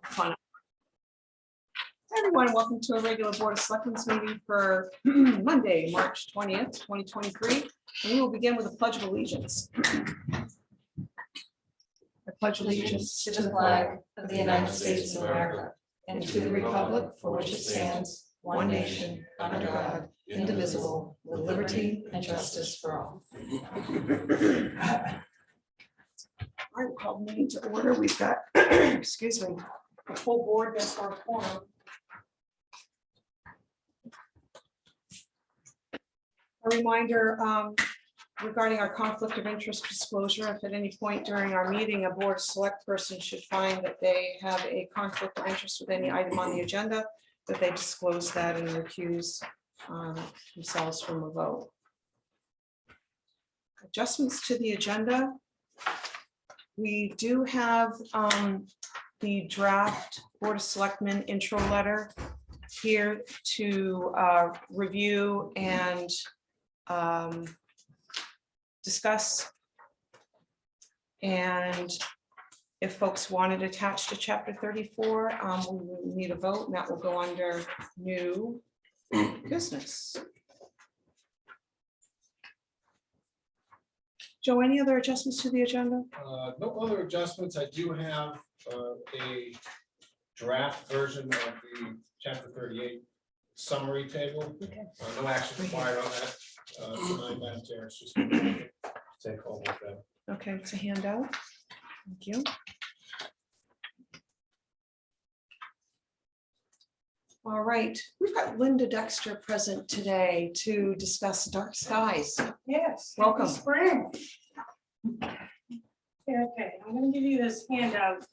Fun. Hi everyone, welcome to a regular Board of Selectmen's meeting for Monday, March 20th, 2023. And we will begin with a pledge of allegiance. I pledge allegiance to the flag of the United States of America and to the republic for which it stands, one nation, under God, indivisible, with liberty and justice for all. All right, call the meeting to order. We've got, excuse me, a full board that's our quorum. A reminder regarding our conflict of interest disclosure. If at any point during our meeting, a board select person should find that they have a conflict of interest with any item on the agenda, that they disclose that and recuse themselves from a vote. Adjustments to the agenda. We do have the draft Board of Selectmen intro letter here to review and discuss. And if folks want it attached to chapter 34, we will need a vote, and that will go under new business. Joe, any other adjustments to the agenda? No other adjustments. I do have a draft version of the chapter 38 summary table. Okay. No action required on that. Tonight, Madam Chair, it's just take hold of that. Okay, it's a handout. Thank you. All right, we've got Linda Dexter present today to discuss dark skies. Yes. Welcome. Spring. Okay, I'm gonna give you this handout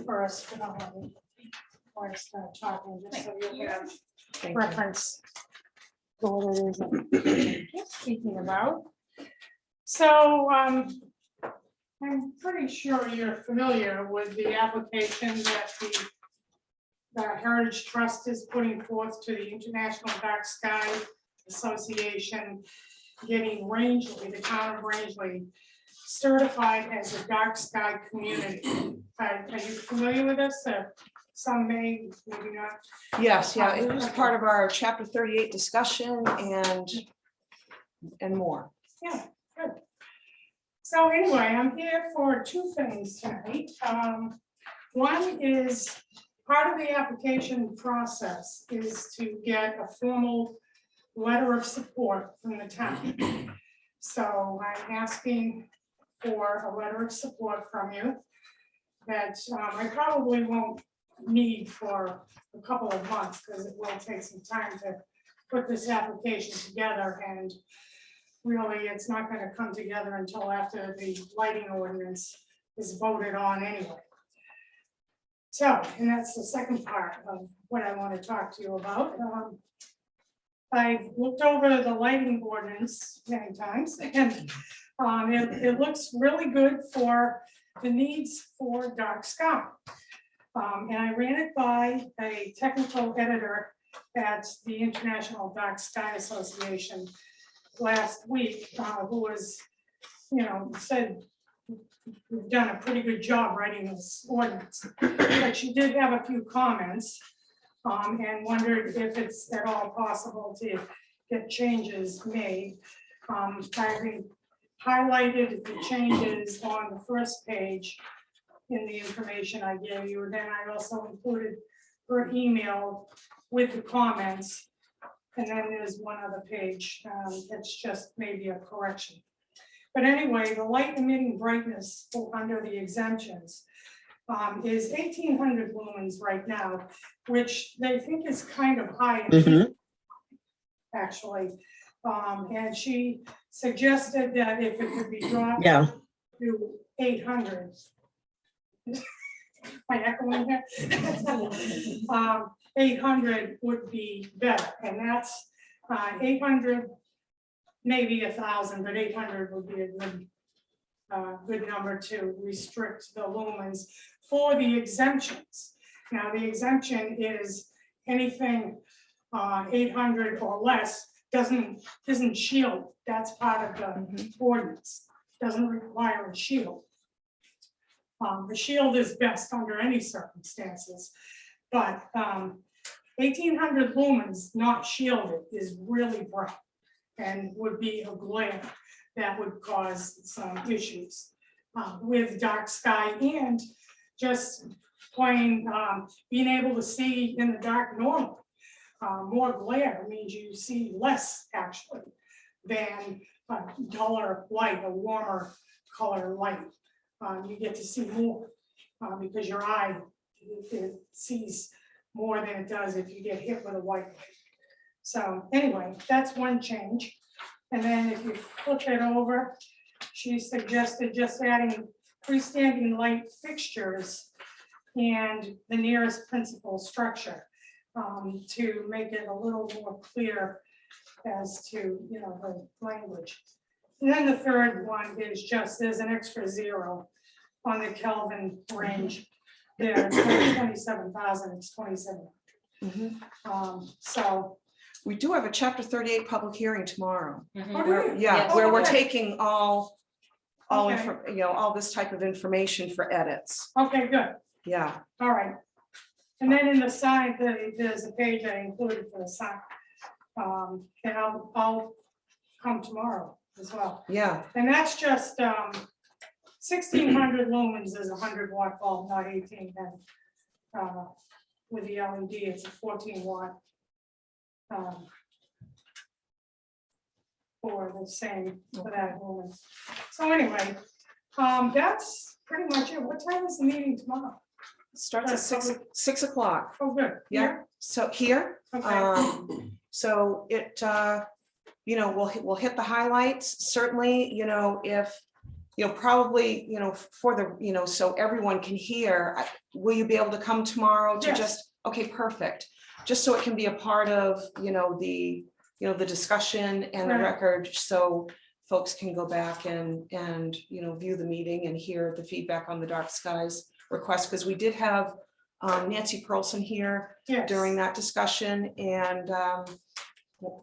first, before I start talking, just so you have Thank you. reference to what it is I'm speaking about. So I'm pretty sure you're familiar with the application that the Heritage Trust is putting forth to the International Dark Sky Association, getting Rangeley, the town of Rangeley, certified as a dark sky community. Are you familiar with this? Some may, maybe not. Yes, yeah, it was part of our chapter 38 discussion and more. Yeah, good. So anyway, I'm here for two things tonight. One is part of the application process is to get a formal letter of support from the town. So I'm asking for a letter of support from you that I probably won't need for a couple of months, because it will take some time to put this application together, and really it's not going to come together until after the lighting ordinance is voted on anyway. So, and that's the second part of what I want to talk to you about. I've looked over the lighting ordinance many times, and it looks really good for the needs for dark sky. And I ran it by a technical editor at the International Dark Sky Association last week, who was, said we've done a pretty good job writing this ordinance. But she did have a few comments and wondered if it's at all possible to get changes made. I highlighted the changes on the first page in the information I gave you. And then I also included her email with the comments. And then there's one other page that's just maybe a correction. But anyway, the light emitting brightness under the exemptions is 1800 lumens right now, which they think is kind of high, actually. And she suggested that if it could be dropped to 800. My echoing here. 800 would be better, and that's 800, maybe 1,000, but 800 would be a good number to restrict the lumens for the exemptions. Now, the exemption is anything 800 or less isn't shield. That's part of the ordinance. Doesn't require a shield. The shield is best under any circumstances, but 1800 lumens not shielded is really bright and would be a glare that would cause some issues with dark sky and just plain being able to see in the dark normally. More glare means you see less actually than a duller light, a warmer color light. You get to see more because your eye it sees more than it does if you get hit with a white light. So anyway, that's one change. And then if you flip it over, she suggested just adding freestanding light fixtures and the nearest principal structure to make it a little more clear as to, you know, the language. And then the third one is just, there's an extra 0 on the Kelvin range. There, 27,000, it's 27. So. We do have a chapter 38 public hearing tomorrow. Oh, do Where, we? yeah, Oh, where we're okay. taking all Okay. you know, all this type of information for edits. Okay, good. Yeah, All right. And then in the sign, there's a page I included for the sign. And I'll come tomorrow as well. yeah, And that's just 1600 lumens is a 100-watt bulb, not 18. And with the LED, it's a 14-watt. For the same, for that lumen. So anyway, that's pretty much it. What time is the meeting tomorrow? starts at 6 o'clock. Oh, good. Yeah, so here, Okay. so it, you know, we'll hit the highlights, certainly, you know, if, you know, probably, you know, for the, you know, so everyone can hear, will you be able to come tomorrow to Yes. just, okay, perfect. Just so it can be a part of, you know, the discussion and the Right. record, so folks can go back and, you know, view the meeting and hear the feedback on the dark skies request, because we did have Nancy Pearlson here Yes. during that discussion, and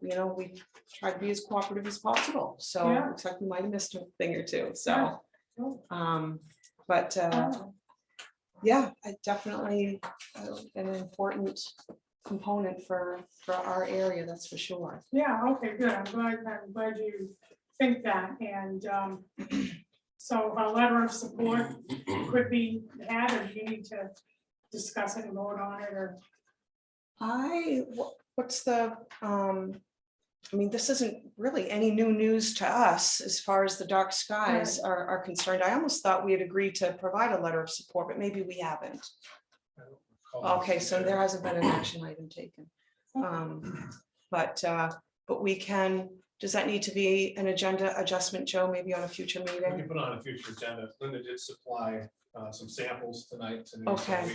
you know, we tried to be as cooperative as possible, so Yeah. it looks like we might have missed a thing or two, Yeah. so Oh, but oh. yeah, I definitely an important component for our area, that's for sure. Yeah, okay, good. I'm glad you think that. And so a letter of support could be had, or do you need to discuss it and vote on it, or? What's the, I mean, this isn't really any new news to us as far as the dark skies are concerned. I almost thought we had agreed to provide a letter of support, but maybe we haven't. Okay, so there hasn't been an action item taken. But we can, does that need to be an agenda adjustment, Joe, maybe on a future We meeting? can put on a future agenda. Linda did supply some samples tonight. To me, so Okay.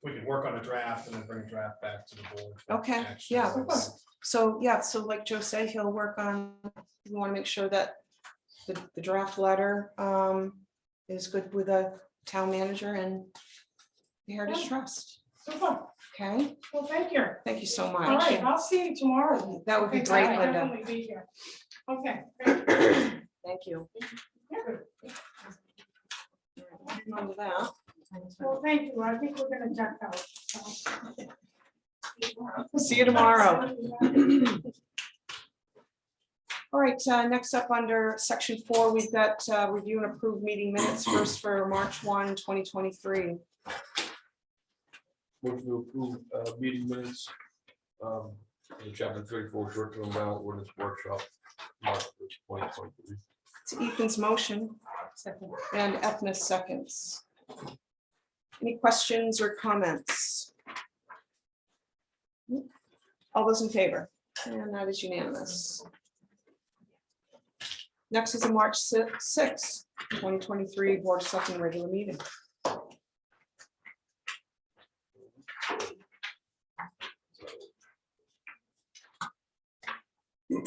we can work on a draft and then bring a draft back to the board. for Okay, action. yeah. So, yeah, so like Joe said, he'll work on, we want to make sure that the draft letter is good with the town manager and the Heritage Yeah. Trust. Super. Okay, Well, thank you. thank you so All much. right, I'll see you tomorrow. That would be Okay, great, I'll Linda. definitely be here. Okay. Thank you. Thank you. Yeah. Remember that. Well, thank you. I think we're gonna check out. so. See you tomorrow. All right, next up under section 4, we've got review and approve meeting minutes first for March 1, 2023. Motion to approve meeting minutes. In chapter 34, short-term rental ordinance workshop, March 2023. It's Ethan's motion. And Ethna's seconds. Any questions or comments? All those in favor? And that is unanimous. Next is a March 6, 2023 Board of Selectmen regular meeting.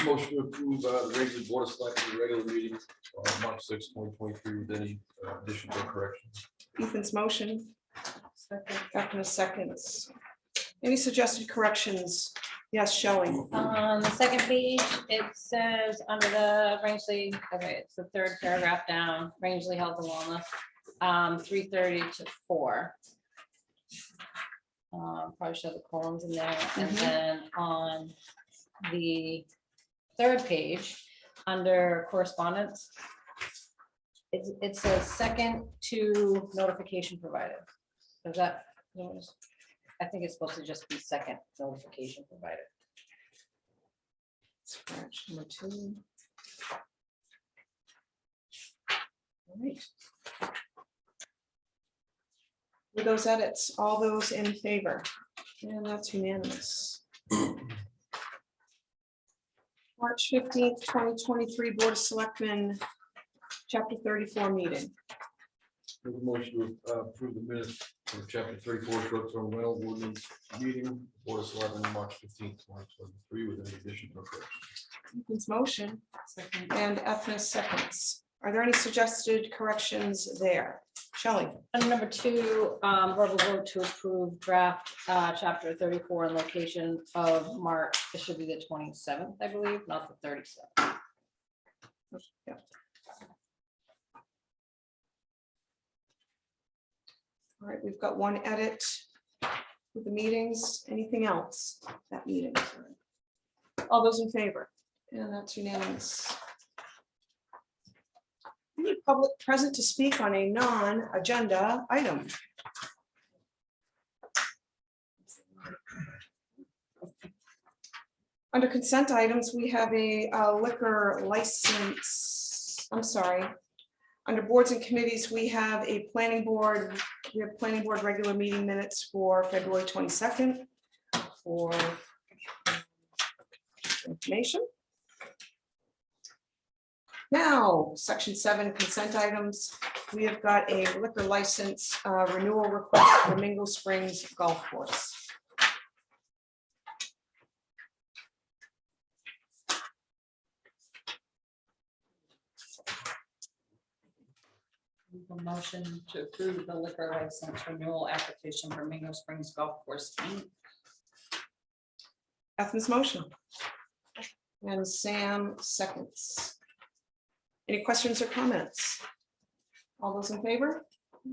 Motion to approve the regular board of selectmen regular meeting on March 6, 2023 with any additions or corrections. Ethan's motion. Ethna's seconds. Any suggested corrections? Yes, Shelley. On the second page, it says under the Rangeley, okay, it's the third paragraph down, Rangeley Health and Wellness. 3:30 to 4. Probably show the columns in there, and Mhm. then on the third page, under correspondence, it says second to notification provided. Is that, I think it's supposed to just be second notification provided. Scratch number 2. All right. With those edits, all those in favor? And that's unanimous. March 15th, 2023 Board of Selectmen, Chapter 34 meeting. Make a motion to approve the minutes for chapter 34 short-term rental ordinance meeting, Board of Selectmen, March 15th, 2023, with any addition or correction. Ethan's motion and Ethna's seconds. Are there any suggested corrections there? Shelley? Under number 2, verbal vote to approve draft chapter 34 and location of March. It should be the 27th, I believe, not the 37th. Yeah. All right, we've got one edit with the meetings. Anything else? That meeting. All those in favor? And that's unanimous. Any public present to speak on a non-agenda item? Under consent items, we have a liquor license. I'm sorry. Under boards and committees, we have a planning board. We have planning board regular meeting minutes for February 22nd for information. Now, section 7 consent items. We have got a liquor license renewal request for Mingo Springs Golf Course. A motion to approve the liquor license renewal application for Mingo Springs Golf Course, Inc. Ethna's motion. And Sam seconds. Any questions or comments? All those in favor?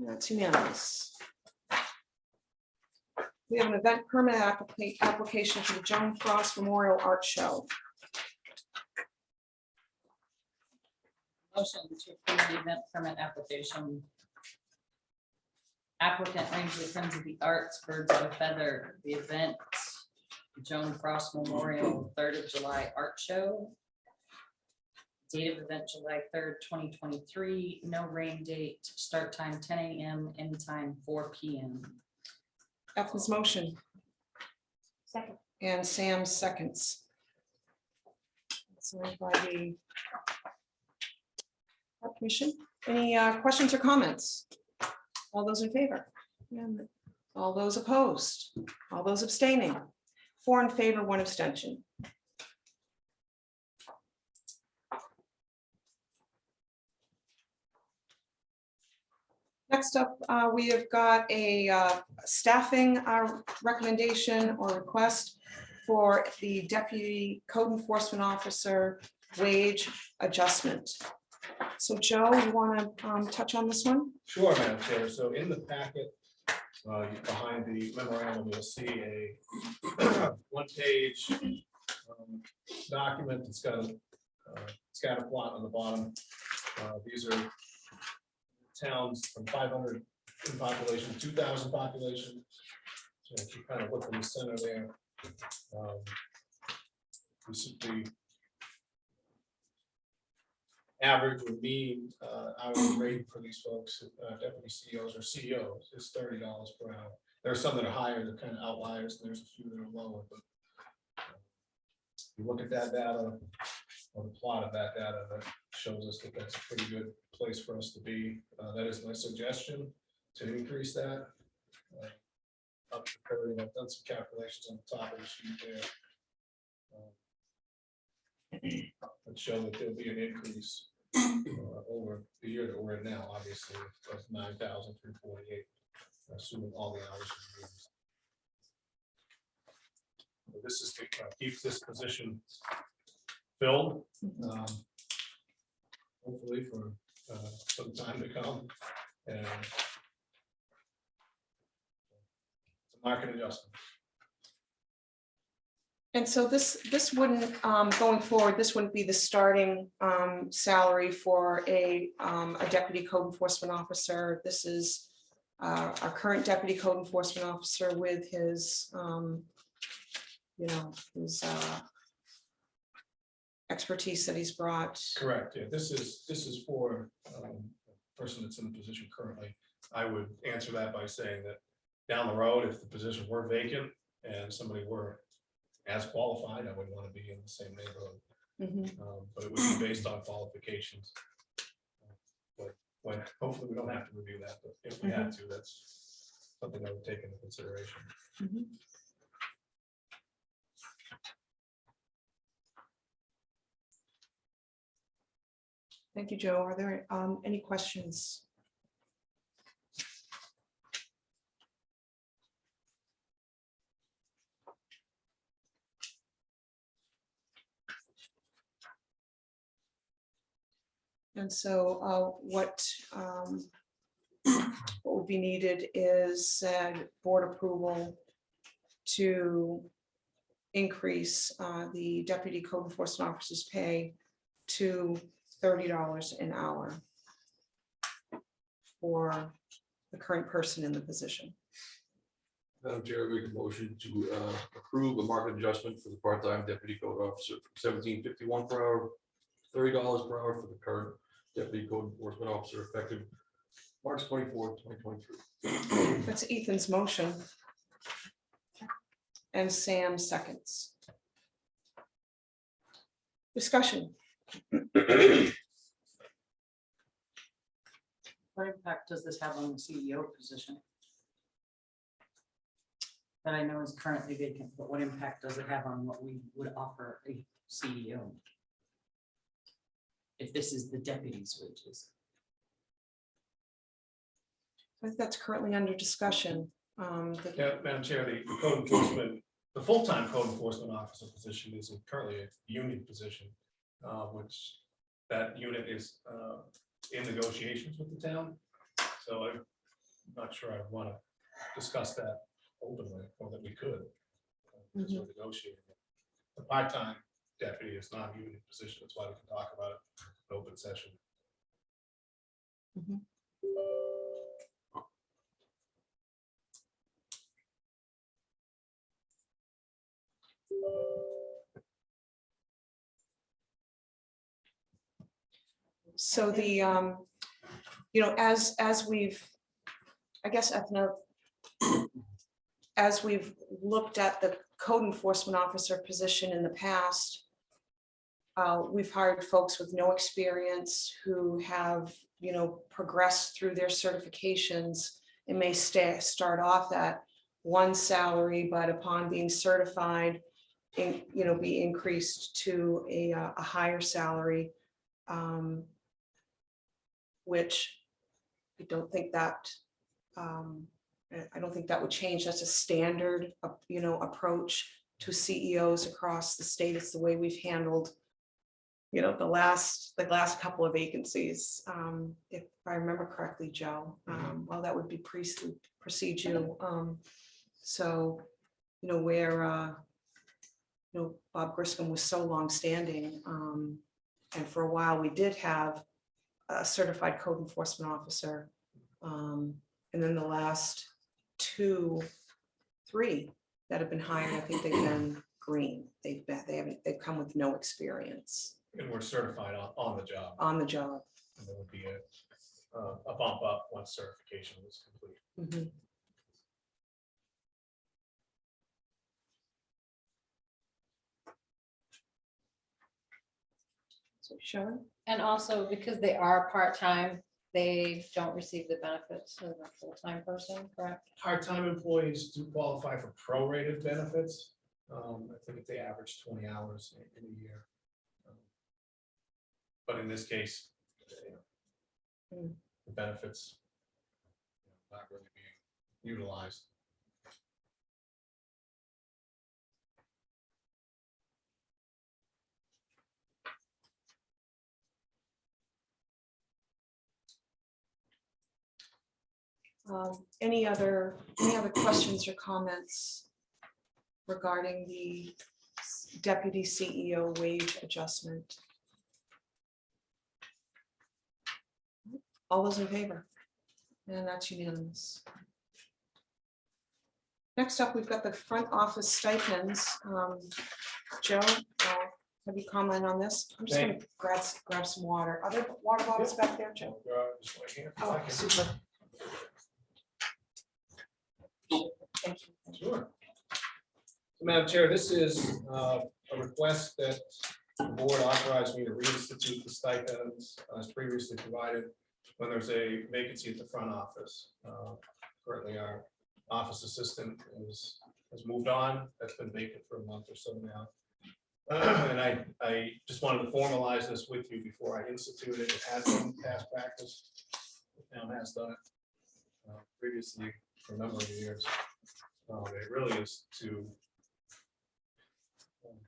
That's unanimous. We have an event permit application for the Joan Frost Memorial Art Show. Motion to approve the event permit application. Applicant Rangeley Friends of the Arts, Birds of a Feather, the event, Joan Frost Memorial 3rd of July Art Show. Date of event, July 3rd, 2023, no rain date, start time 10 a.m., end time 4 p.m. Ethna's motion. Second. And Sam seconds. Signed by the Art Commission. Any questions or comments? All those in favor? And all those opposed? All those abstaining? 4 in favor, 1 abstention. Next up, we have got a staffing recommendation or request for the Deputy Code Enforcement Officer wage adjustment. So Joe, you want to touch on this one? Sure, Madam Chair. So in the packet, behind the memorandum, you'll see a one-page document. It's got a scatter plot on the bottom. These are towns from 500 in population, 2,000 population. So if you kind of look in the center there, this is the average or mean hourly rate for these folks, deputy CEOs or CEOs, is $30 per hour. There are some that are higher, they're kind of outliers, and there's a few that are lower, but if you look at that data, or the plot of that data, that shows us that that's a pretty good place for us to be. That is my suggestion, to increase that. Up to 30. I've done some calculations on the top of the sheet there. That show that there'll be an increase over the year that we're in now, obviously, of 9,348, assuming all the hours are used. This is to keep this position filled, hopefully for some time to come. And it's a market adjustment. And so this wouldn't, going forward, this wouldn't be the starting salary for a deputy code enforcement officer. This is our current deputy code enforcement officer with his, his expertise that he's brought. Correct, yeah, this is for a person that's in the position currently. I would answer that by saying that down the road, if the position were vacant and somebody were as qualified, I wouldn't want to be in the same neighborhood. Mhm. But it would be based on qualifications. But when, hopefully we don't have to review that, but if we had to, that's something I would take into consideration. Mhm. Thank you, Joe. Are there any questions? And so what would be needed is board approval to increase the deputy code enforcement officer's pay to $30 an hour for the current person in the position. Madam Chair, I make a motion to approve a market adjustment for the part-time deputy code officer, $17.51 per hour, $30 per hour for the current deputy code enforcement officer effective March 24th, 2023. That's Ethan's motion. And Sam seconds. Discussion. What impact does this have on the CEO position? That I know is currently vacant, but what impact does it have on what we would offer a CEO? If this is the deputy's wages? I think that's currently under discussion. Yeah, Madam Chair, the code enforcement, the full-time code enforcement officer position is currently a union position, which that unit is in negotiations with the town. So I'm not sure I want to discuss that openly, or that we could. Because we're negotiating. The part-time deputy is not a union position. That's why we can talk about it in open session. So the, as we've, I guess, Ethna, as we've looked at the code enforcement officer position in the past, we've hired folks with no experience who have, progressed through their certifications and may start off at one salary, but upon being certified, be increased to a higher salary. Which I don't think that would change. That's a standard, approach to CEOs across the state. It's the way we've handled, the last couple of vacancies. If I remember correctly, Joe, well, that would be precede you. So, where, Bob Griscom was so long-standing, and for a while we did have a certified code enforcement officer. And then the last 2, 3 that have been hired, I think they've been green. They've come with no experience. And we're certified on the job. On the job. And there would be a bump up once certification was complete. Mhm. So Sharon? And also because they are part-time, they don't receive the benefits of a full-time person, correct? Part-time employees do qualify for prorated benefits. I think if they average 20 hours in a year. But in this case, the benefits not really being utilized. Any other questions or comments regarding the deputy CEO wage adjustment? All those in favor? And that's unanimous. Next up, we've got the front office stipends. Joe, have you comment on this? I'm just gonna grab some water. Are there water bottles back there, Joe? Just right here. Oh, super. Thank you. Sure. So, Madam Chair, this is a request that the board authorized me to reinstitute the stipends as previously provided when there's a vacancy at the front office. Currently, our office assistant has moved on. That's been vacant for a month or so now. And I just wanted to formalize this with you before I institute it. It has been past practice. The town has done it previously for a number of years. It really is to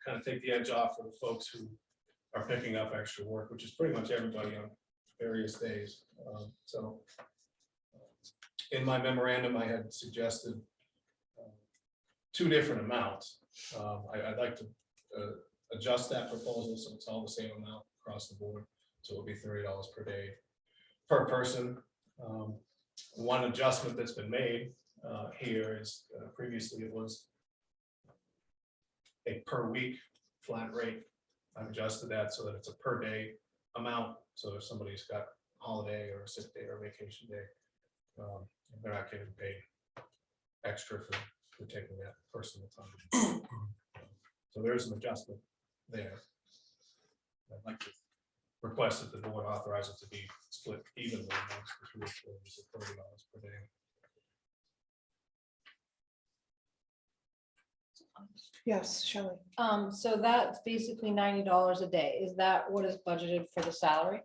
kind of take the edge off for the folks who are picking up extra work, which is pretty much everybody on various days. So in my memorandum, I had suggested two different amounts. I'd like to adjust that proposal so it's all the same amount across the board. So it'll be $30 per day per person. One adjustment that's been made here is previously it was a per week flat rate. I've adjusted that so that it's a per day amount. So if somebody's got holiday or a sick day or vacation day, they're not getting paid extra for taking that personal time. So there's an adjustment there. I'd like to request that the board authorize it to be split evenly amongst the three employees at $30 per day. Yes, Shelley. So that's basically $90 a day. Is that what is budgeted for the salary?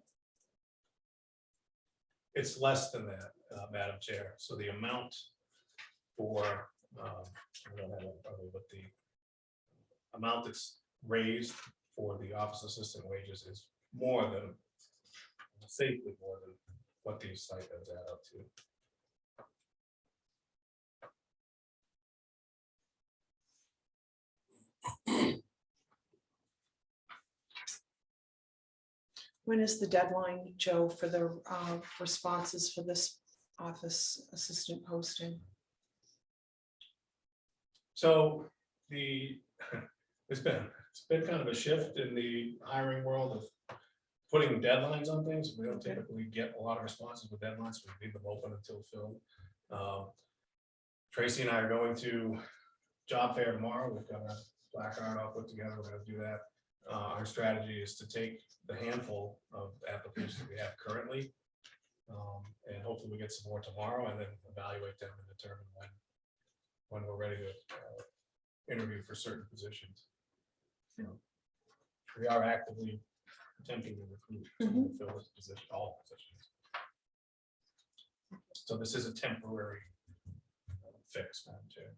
It's less than that, Madam Chair. So the amount for, I don't have it in front of me, but the amount that's raised for the office assistant wages is more than, safely more than what these stipends add up to. When is the deadline, Joe, for the responses for this office assistant posting? So it's been kind of a shift in the hiring world of putting deadlines on things. We don't typically get a lot of responses with deadlines. We leave them open until filled. Tracy and I are going to job fair tomorrow. We've got a placard all put together. We're going to do that. Our strategy is to take the handful of applications that we have currently, and hopefully we get some more tomorrow, and then evaluate them and determine when we're ready to interview for certain positions. We are actively attempting to recruit to fill this position, all positions. So this is a temporary fix, Madam Chair.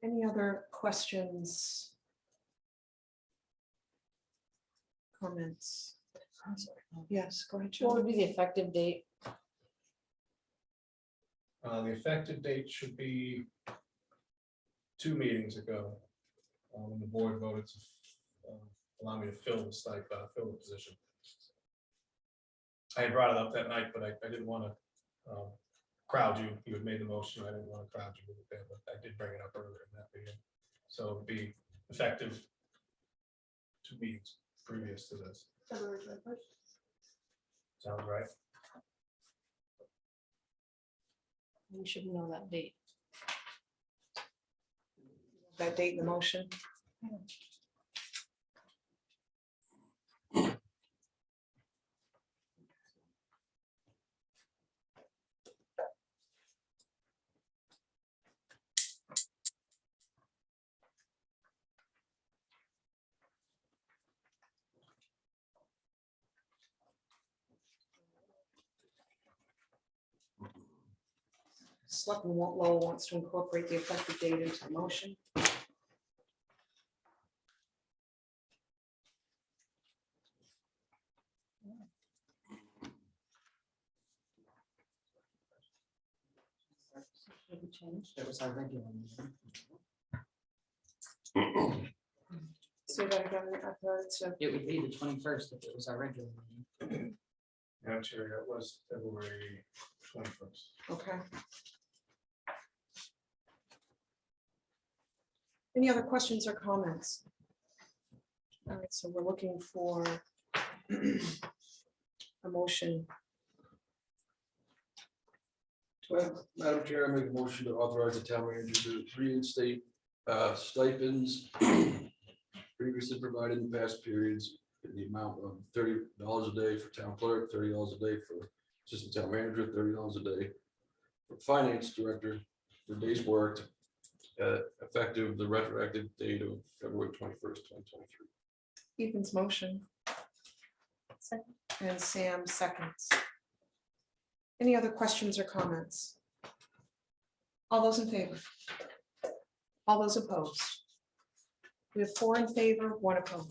Any other questions? Comments? Yes, go ahead, What Joe. would be the effective date? The effective date should be 2 meetings ago, when the board voted to allow me to fill the fill the position. I had brought it up that night, but I didn't want to crowd you. You had made the motion. I didn't want to crowd you with it, but I did bring it up earlier in that meeting. So it'll be effective 2 meetings previous to this. February 21st. Sounds right. We should know that date. That date in the motion. Selectman Lowell wants to incorporate the effective date into the motion. Should we change? That was our regular meeting. Say that again, I've heard, so, It would be the 21st if it was our regular meeting. Madam Chair, that was February 21st. okay. Any other questions or comments? All right, so we're looking for a motion. Madam Chair, I make a motion to authorize the town manager to reinstate stipends previously provided in past periods in the amount of $30 a day for town clerk, $30 a day for assistant town manager, $30 a day for finance director for days worked, effective the retroactive date of February 21st, 2023. Ethan's motion. Second. And Sam seconds. Any other questions or comments? All those in favor? All those opposed? We have 4 in favor, 1 opposed.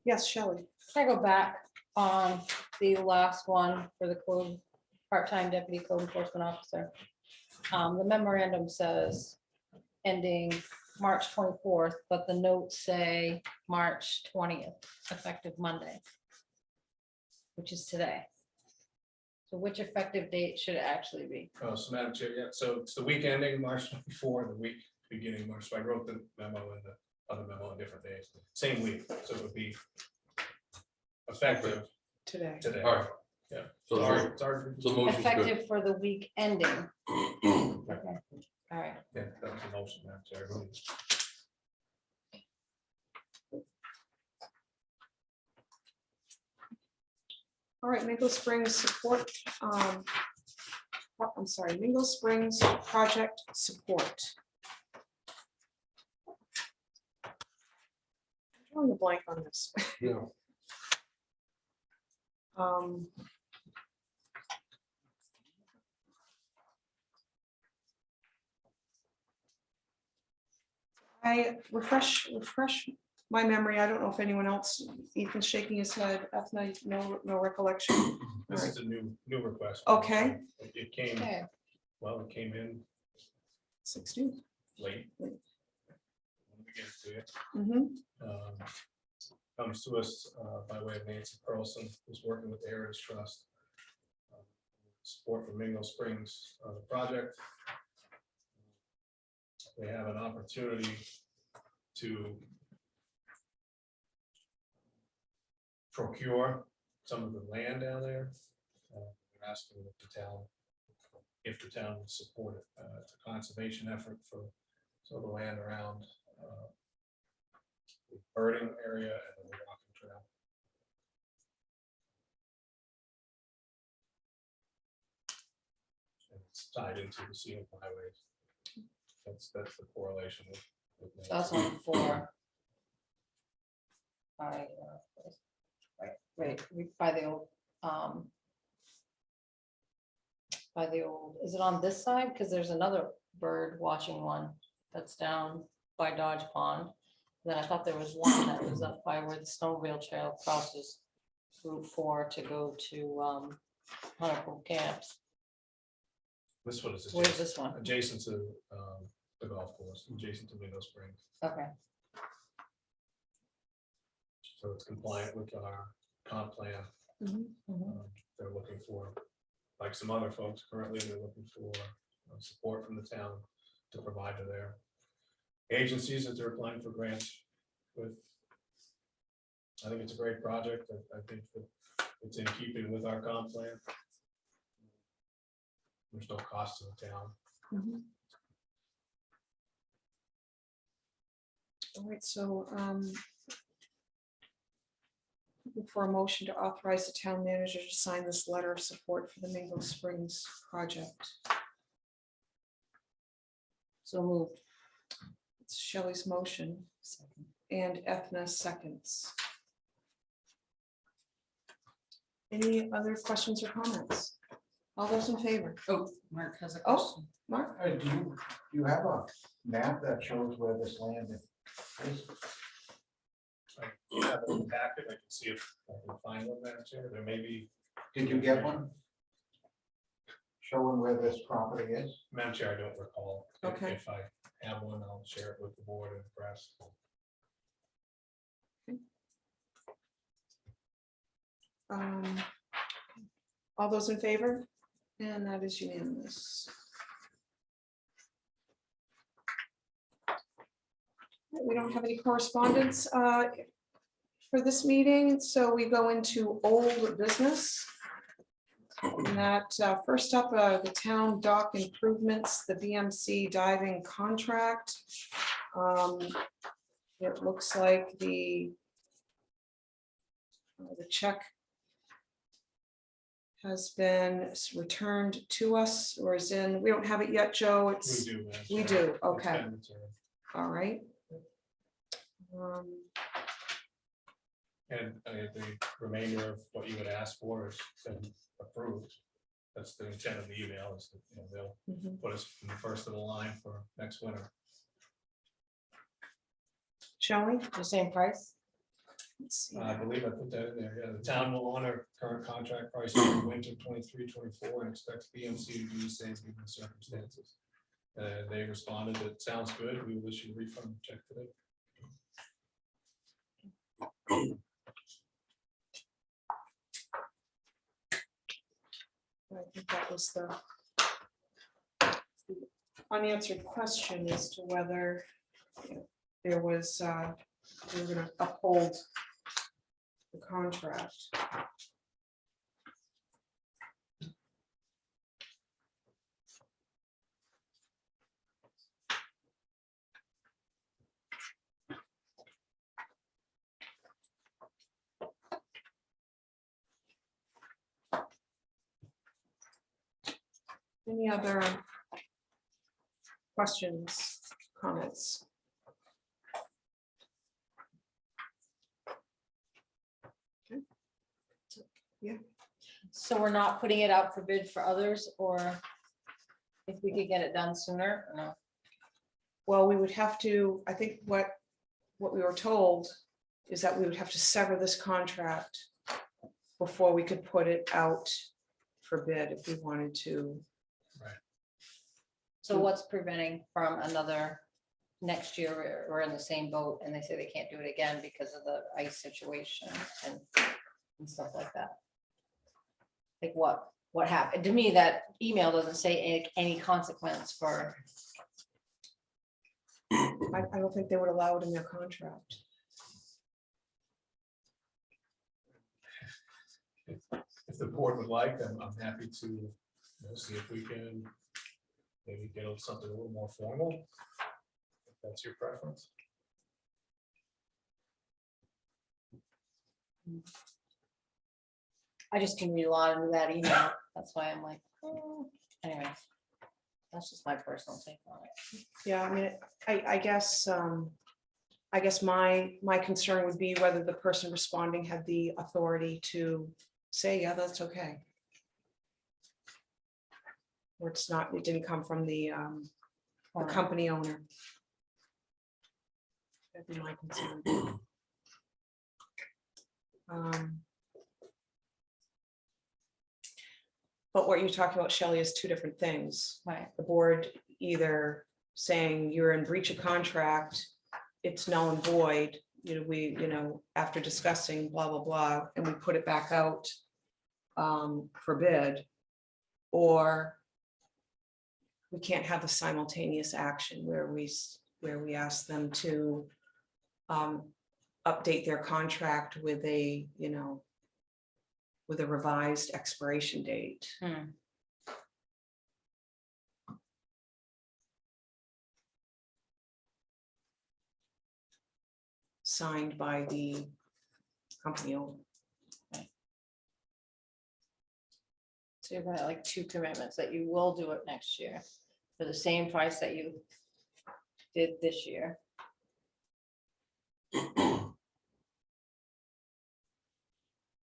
Yes, Shelley. Can I go back on the last one for the code, part-time deputy code enforcement officer? The memorandum says ending March 24th, but the notes say March 20th, effective Monday, which is today. So which effective date should it actually be? So Madam Chair, yeah, so it's the week ending March 24, the week beginning March. So I wrote the memo and the other memo on different days, same week, so it would be effective Today. today. All right. Yeah. So Sorry, sorry. so the motion's good. Effective for the week ending. Okay, all right. Yeah, that was the motion, Madam Chair. I believe. All right, Mingo Springs support. I'm sorry, Mingo Springs project support. I'm drawing a blank on this. Yeah. I refresh my memory. I don't know if anyone else, Ethan's shaking his head. Ethna, no recollection. This is a new request. Okay. It came, Okay. well, it came in 16. late. When we get to it, Mm-hmm. comes to us by way of Nancy Carlson, who's working with the Heritage Trust. Support from Mingo Springs on the project. They have an opportunity to procure some of the land down there. They're asking if the town would support it. It's a conservation effort for some of the land around the birding area and the walking trail. And it's tied into the scenic highways. That's the correlation with That's on 4. Right, by the old, is it on this side? Because there's another bird watching one that's down by Dodge Pond. Then I thought there was one that was up by where the snowmobile trail crosses Route 4 to go to Hunter Cove Camps. this one is Where's this one? adjacent to the golf course, adjacent to Mingo Springs. Okay, So it's compliant with our comp plan. Mhm. They're looking for, like some other folks currently, they're looking for support from the town to provide to their agencies that they're applying for grants with. I think it's a great project. I think that it's in keeping with our comp plan. There's no cost to the town. Mhm. All right, so looking for a motion to authorize the town manager to sign this letter of support for the Mingo Springs project. so moved. It's Shelley's motion and Ethna seconds. Any other questions or comments? All those in favor? Oh, Mark has a Oh. question. Mark? Do you have a map that shows where this land is? I have in the packet, I can see if I can find one, Madam Chair, there may be. Did you get one? Showing where this property is? Madam Chair, I don't recall. Okay. If I have one, I'll share it with the board and the press. All those in favor? And that is unanimous. We don't have any correspondence for this meeting, so we go into old business. And that first up, the town dock improvements, the BMC diving contract. It looks like the check has been returned to us, or is in, we don't have it yet, Joe, We it's, do. Madam we Chair. do, It's okay, been returned. all right. And the remainder of what you would ask for has been approved. That's the intent of the email, is that, you know, they'll Mhm. put us in the first of the line for next winter. Shall we? The same price? Let's see. I believe I put that in there. Yeah, the town will honor current contract prices for winter 23-24 and expects BMC to do the same given the circumstances. They responded, that sounds good. We will issue a refund check today. I think that was the unanswered question as to whether there was, we were gonna uphold the contract. Any other questions, comments? Okay. Yeah, So we're not putting it out for bid for others, or if we could get it done sooner, or no? well, we would have to, I think what we were told is that we would have to sever this contract before we could put it out for bid if we wanted to. So what's preventing from another next year, we're in the same boat and they say they can't do it again because of the ice situation and stuff like that? Like what happened? To me, that email doesn't say any consequence for, I don't think they would allow it in their contract. If the board would like, I'm happy to, you know, see if we can maybe get something a little more formal. If that's your preference. I just can read a lot into that email. That's why I'm like, anyway. That's just my personal take on it. Yeah, I mean, I guess my concern would be whether the person responding had the authority to say, yeah, that's okay. Or it's not, it didn't come from the company owner. That'd be my concern. But what you're talking about, Shelley, is two different things. Right. The board either saying you're in breach of contract, it's null and void, after discussing blah, blah, blah, and we put it back out for bid, or we can't have a simultaneous action where we ask them to update their contract with a revised expiration date. Signed by the company owner. So you're gonna like two commitments that you will do it next year for the same price that you did this year.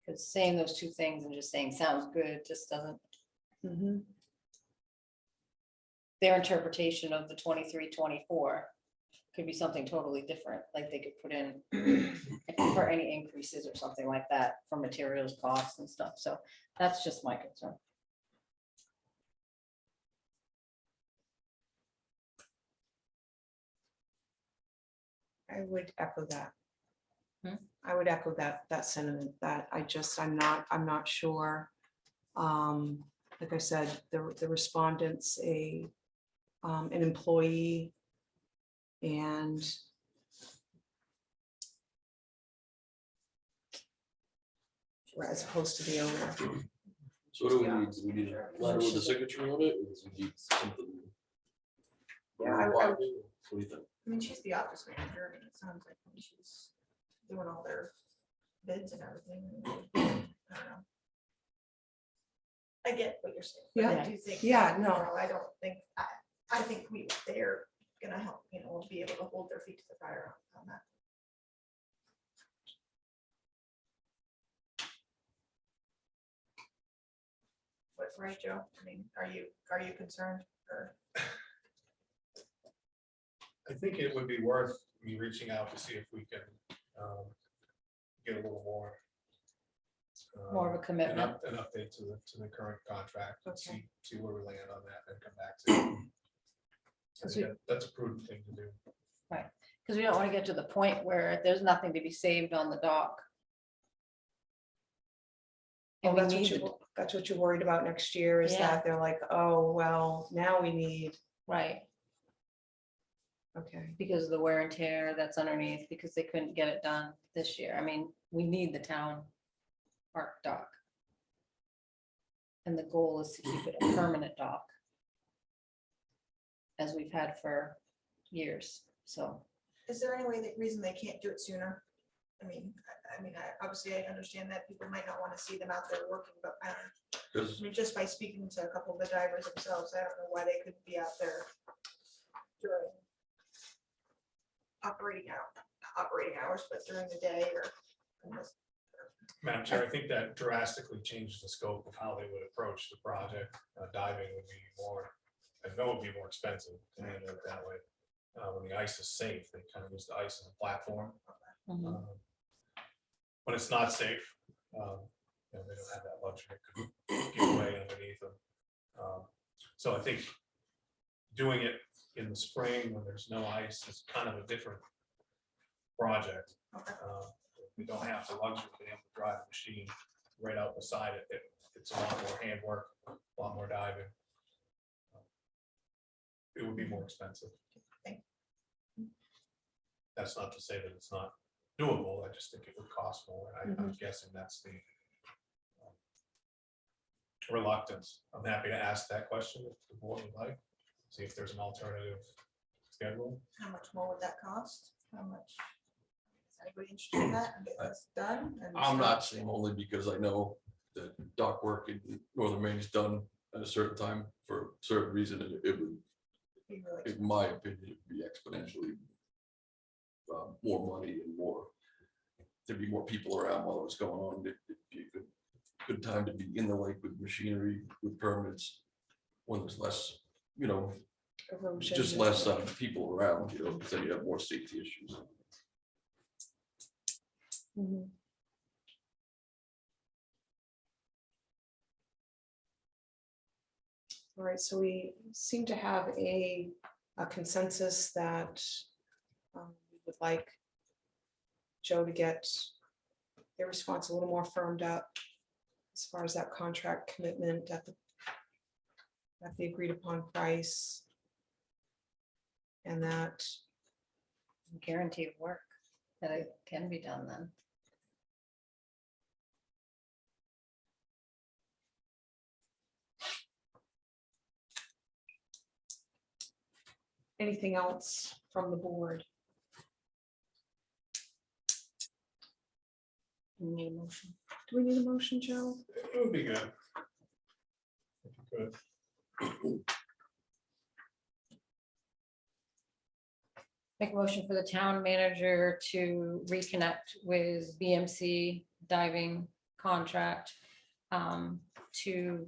Because saying those two things and just saying sounds good just doesn't, Mm-hmm. their interpretation of the 23-24 could be something totally different, like they could put in for any increases or something like that for materials costs and stuff. So that's just my concern. I would echo that. Hmm? I would echo that sentiment, that I'm not sure. Like I said, the respondent's an employee, and as opposed to the owner. So what do we need? Do we need a letter with a signature on it? Or do we need something? Yeah, I would- What do you think? I mean, she's the office manager, and it sounds like when she's doing all their bids and everything. I don't know. I get what you're saying. but I Yeah. do think. Yeah, that, no. you know, I don't think, I think they're gonna help, be able to hold their feet to the fire on that. What, right, Joe? I mean, are you concerned or? I think it would be worth me reaching out to see if we can get a little more. More of a commitment. An update to the current contract, and Okay. see where we land on that and come back to. it. I Because think that's a prudent thing to do. Because we don't want to get to the point where there's nothing to be saved on the dock. And we need, That's what you're worried about next year, is Yeah. that they're like, oh, well, now we need, right, okay. because of the wear and tear that's underneath, because they couldn't get it done this year. I mean, we need the town park dock. And the goal is to keep it a permanent dock, as we've had for years, so. Is there any reason they can't do it sooner? I mean, obviously I understand that people might not want to see them out there working, but I don't know. Because I mean, just by speaking to a couple of the divers themselves, I don't know why they couldn't be out there during operating hours, but during the day or. Madam Chair, I think that drastically changes the scope of how they would approach the project. Diving would be more, I know it would be more expensive to handle it that way. When the ice is safe, they kind of use the ice as a platform. Mhm. When it's not safe, they don't have that luxury, it could get away underneath them. So I think doing it in the spring when there's no ice is kind of a different project. Okay. We don't have the luxury of being able to drive a machine right out beside it. It's a lot more handwork, a lot more diving. It would be more expensive. That's not to say that it's not doable. I just think it would cost more. I'm guessing that's the reluctance. I'm happy to ask that question if the board would like, see if there's an alternative schedule. How much more would that cost? How much? Is anybody interested in that and get this done? And I'm so- not saying only because I know that dock work in Northern Maine is done at a certain time for a certain reason, and it would, be really in my opinion, it'd be exponentially more money and more, there'd be more people around while it was going on. It'd be a good time to be in the lake with machinery, with permits, when there's less, Erosion. just less people around, because then you have more safety issues. Mhm. All right, so we seem to have a consensus that we would like Joe to get their response a little more firmed up as far as that contract commitment at the agreed upon price. And that, Guarantee of work, that it can be done then. anything else from the board? Do we need a motion? Do we need a motion, Joe? It would be good. If you could. Make a motion for the town manager to reconnect with BMC diving contract to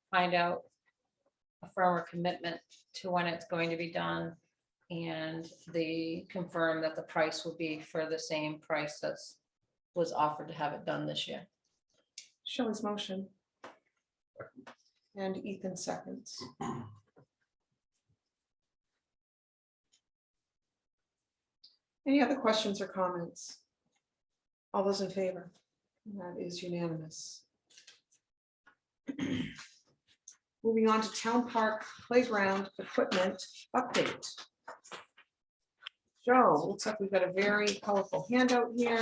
find out a firmer commitment to when it's going to be done And they confirmed that the price would be for the same price that's was offered to have it done this year. Shelley's motion. And Ethan seconds. Any other questions or comments? All those in favor? That is unanimous. Moving on to Town Park Playground Equipment Update. Joe, looks like we've got a very colorful handout here.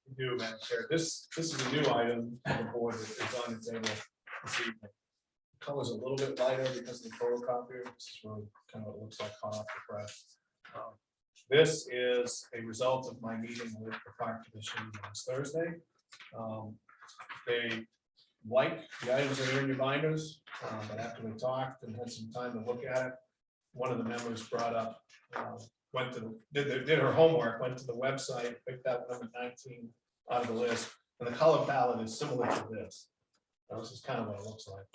We do, Madam Chair. This is a new item on the board that is on the table. This evening. Color's a little bit lighter because of the photocopier. This is really kind of what it looks like hot off the press. This is a result of my meeting with the Park Commission last Thursday. They like the items that are in your binders, but after we talked and had some time to look at it, one of the members brought up, did her homework, went to the website, picked out number 19 out of the list, and the color palette is similar to this. This is kind of what it looks like.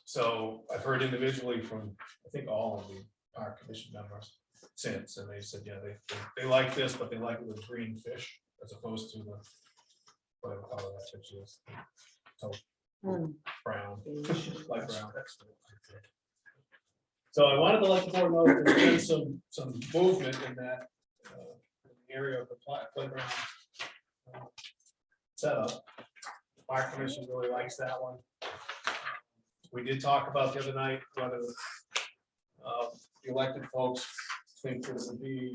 So I've heard individually from, I think, all of the Park Commission members since, and they said, yeah, they like this, but they like it with green fish as opposed to the whatever color that fish is. So brown, light brown. So I wanted to let the board know that there's been some movement in that area of the playground setup. Park Commission really likes that one. We did talk about the other night whether the elected folks think that it would be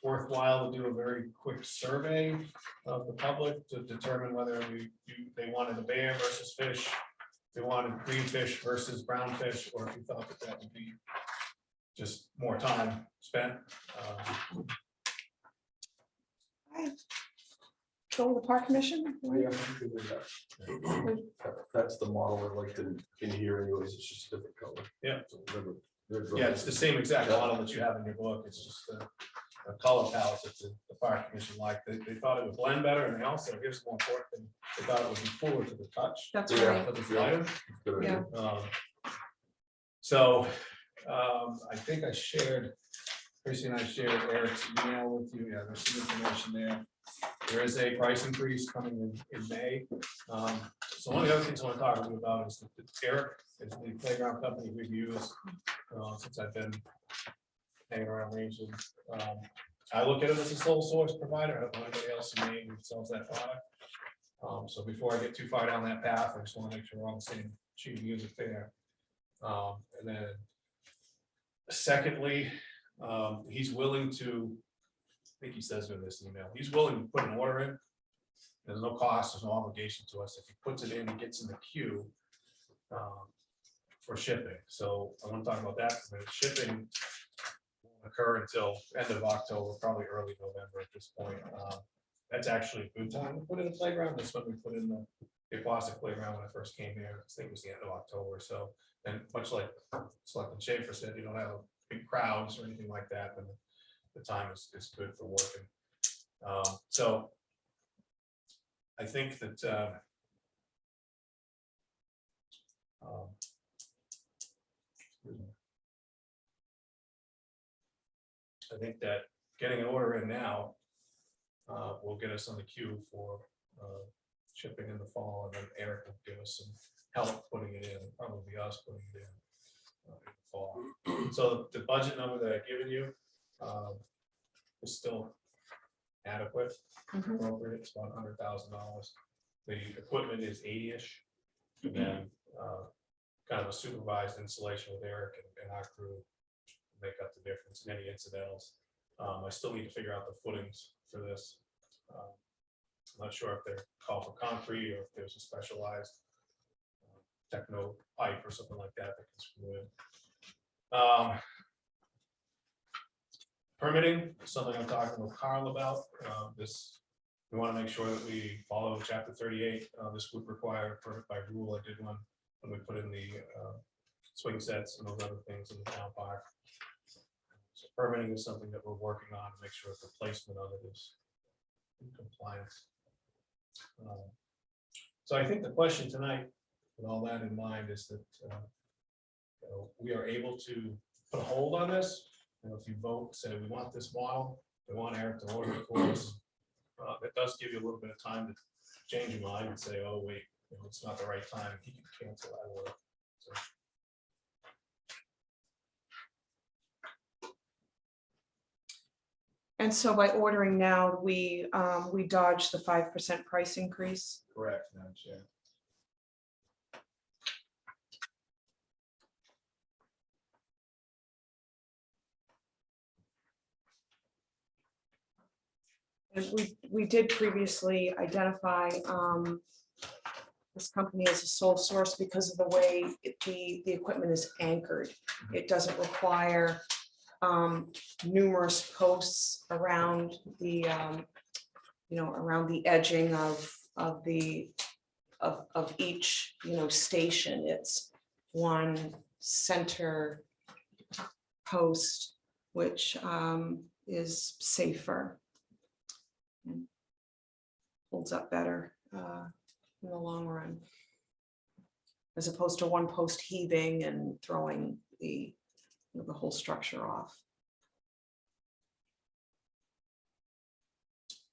worthwhile to do a very quick survey of the public to determine whether they wanted a bear versus fish, they wanted green fish versus brown fish, or if you thought that that would be just more time spent. Go to the Park Commission. Yeah, I'm good with that. That's the model I liked in here anyways, it's just a different color. Yeah. So they're Yeah, it's the same exact model that you have in your book. It's just a color palette that the Park Commission liked. They thought it would blend better, and they also, here's the more important thing, they thought it would be cooler to the touch. That's Yeah. right. Because it's lighter. Good Yeah. idea. So I think I shared, Tracy and I shared Eric's email with you. Yeah, there's some information there. There is a price increase coming in May. So one of the other things I want to talk to you about is that Eric is the playground company we've used since I've been hanging around Rangeley. I look at it as a sole source provider. I don't know anybody else in Maine who sells that product. So before I get too far down that path, I just want to make sure we're on the same sheet of music there. And then secondly, he's willing to, I think he says in this email, he's willing to put an order in. There's no cost, there's no obligation to us. If he puts it in, he gets in the queue for shipping. So I want to talk about that. The shipping won't occur until end of October, probably early November at this point. That's actually a good time to put in a playground. That's when we put in the plastic playground when I first came here. I think it was the end of October. So, and much like Selectman Schaefer said, you don't have big crowds or anything like that, then the time is good for working. So I think that getting an order in now will get us on the queue for shipping in the fall, and then Eric will give us some help putting it in, probably us putting it in the fall. So the budget number that I've given you is still adequate, appropriate. It's about $100,000. The equipment is 80-ish, and then kind of a supervised installation with Eric and our crew to make up the difference in any incidentals. I still need to figure out the footings for this. I'm not sure if they're called for concrete or if there's a specialized techno pipe or something like that that can screw in. Permitting is something I'm talking with Carl about. We want to make sure that we follow chapter 38. This would require a permit by rule. I did one when we put in the swing sets and those other things in the town park. So permitting is something that we're working on to make sure that the placement of it is in compliance. So I think the question tonight, with all that in mind, is that we are able to put a hold on this. And if you vote, say we want this model, we want Eric to order it for us. It does give you a little bit of time to change your mind and say, oh, wait, it's not the right time. He can cancel that order. So, And so by ordering now, we dodge the 5% price increase. correct, Madam Chair. And we did previously identify this company as a sole source because of the way the equipment is anchored. It doesn't require numerous posts around the, around the edging of each, station. It's one center post, which is safer. And holds up better in the long run, as opposed to one post heaving and throwing the whole structure off.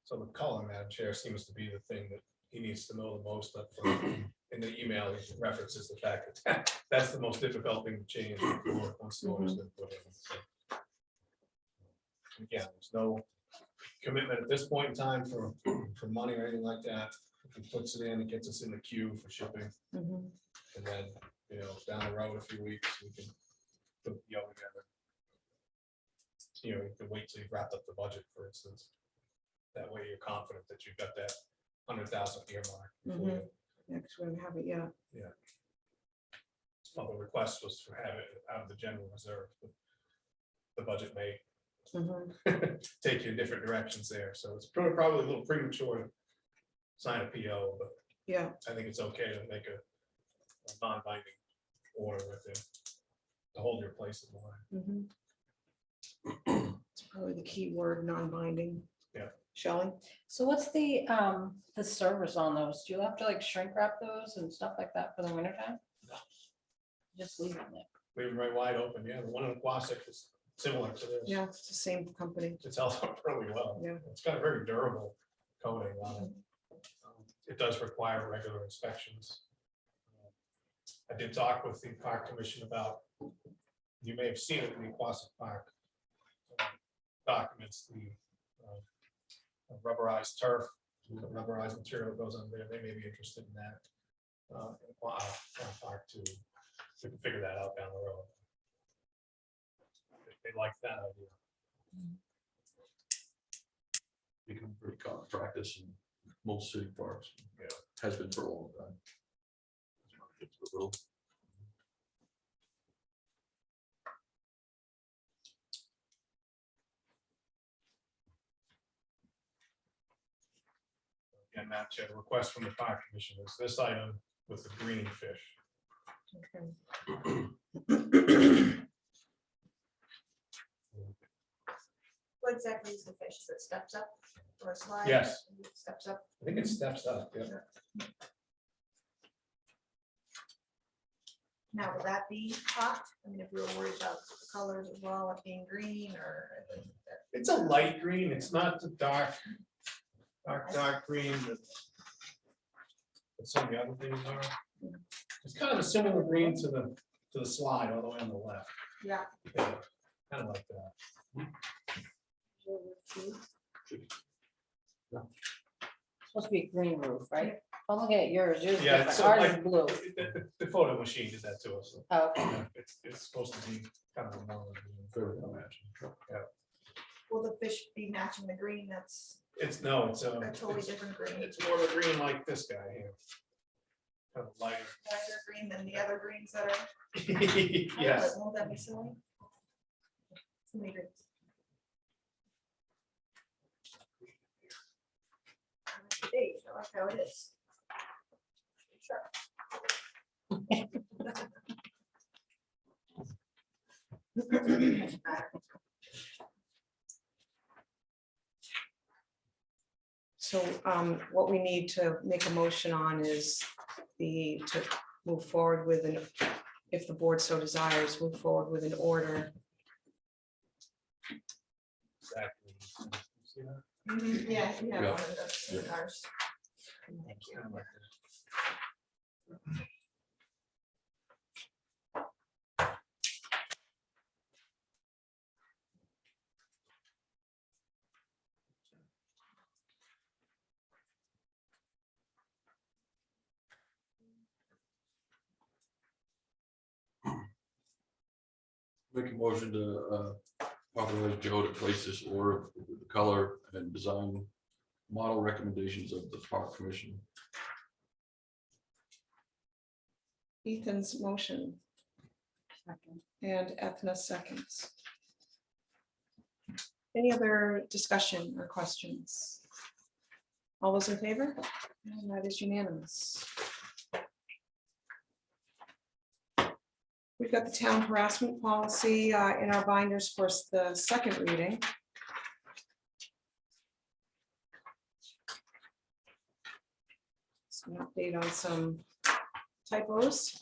So the color, Madam Chair, seems to be the thing that he needs to know the most. Up front. In the email, he references the fact that that's the most difficult thing to change before once the order's been put in. So, again, there's no commitment at this point in time for money or anything like that. If he puts it in, it gets us in the queue for shipping. Mhm. And then, down the road a few weeks, we can put the deal together. You can wait till you've wrapped up the budget, for instance. That way you're confident that you've got that 100,000 earmark. Mhm. Yeah, because we don't have it yet. Well, the request was to have it out of the general reserve, but the budget may Mhm. take you in different directions there, so it's probably a little premature to sign a PO, but Yeah. I think it's okay to make a non-binding order with it to hold your place in line. Mhm. It's probably the key word, non-binding. Yeah. Shelley? So what's the service on those? Do you have to like shrink wrap those and stuff like that for the winter time? No. Just leave them there. Leave them right wide open, the one in Quasic is similar to this. Yeah, it's the same company. It's held up really well. Yeah. It's got a very durable coating on it. It does require regular inspections. I did talk with the park commission about, you may have seen it in the Quasic Park documents, the rubberized turf, the rubberized material that goes on there. They may be interested in that. Park too. We can figure that out down the road. They like that idea. Become pretty common practice in most city parks. Yeah. Has been for a long time. It's a little- Again, Madam Chair, the request from the park commission is this item with the green fish. What exactly is the fish? Is it steps up or a slide? Yes. Steps up. I think it steps up. Yeah. Now, will that be hot? I mean, if we were worried about the colors as well, it being green or. It's a light green. It's not the dark green that some of the other things are. It's kind of a similar green to the slide all the way on the left. Yeah. Yeah, kind of like that. Supposed to be a green roof, right? I'm looking at yours. Yours is Yeah, different. so Ours like is blue. the photo machine did that to us. Oh, okay. It's supposed to be kind of a normal green. Fairly unmatched. Will the fish be matching the green? That's It's a totally different green. it's more of a green like this guy here. Kind of lighter. Lighter green than the other greens that are. Yes. Won't that be silly? Too many greens. Beige, I like how it is. Sure. So what we need to make a motion on is to move forward with if the board so desires, move forward with an order exactly. You see that? Yeah, you have Yeah. one of those in ours. Thank you. Kind of like Make a motion to authorize Joe to place this order with the color and design model recommendations of the park commission. Ethan's motion. And Ethna seconds. Any other discussion or questions? All those in favor? And that is unanimous. We've got the town harassment policy in our binders for the second reading. Some update on some typos.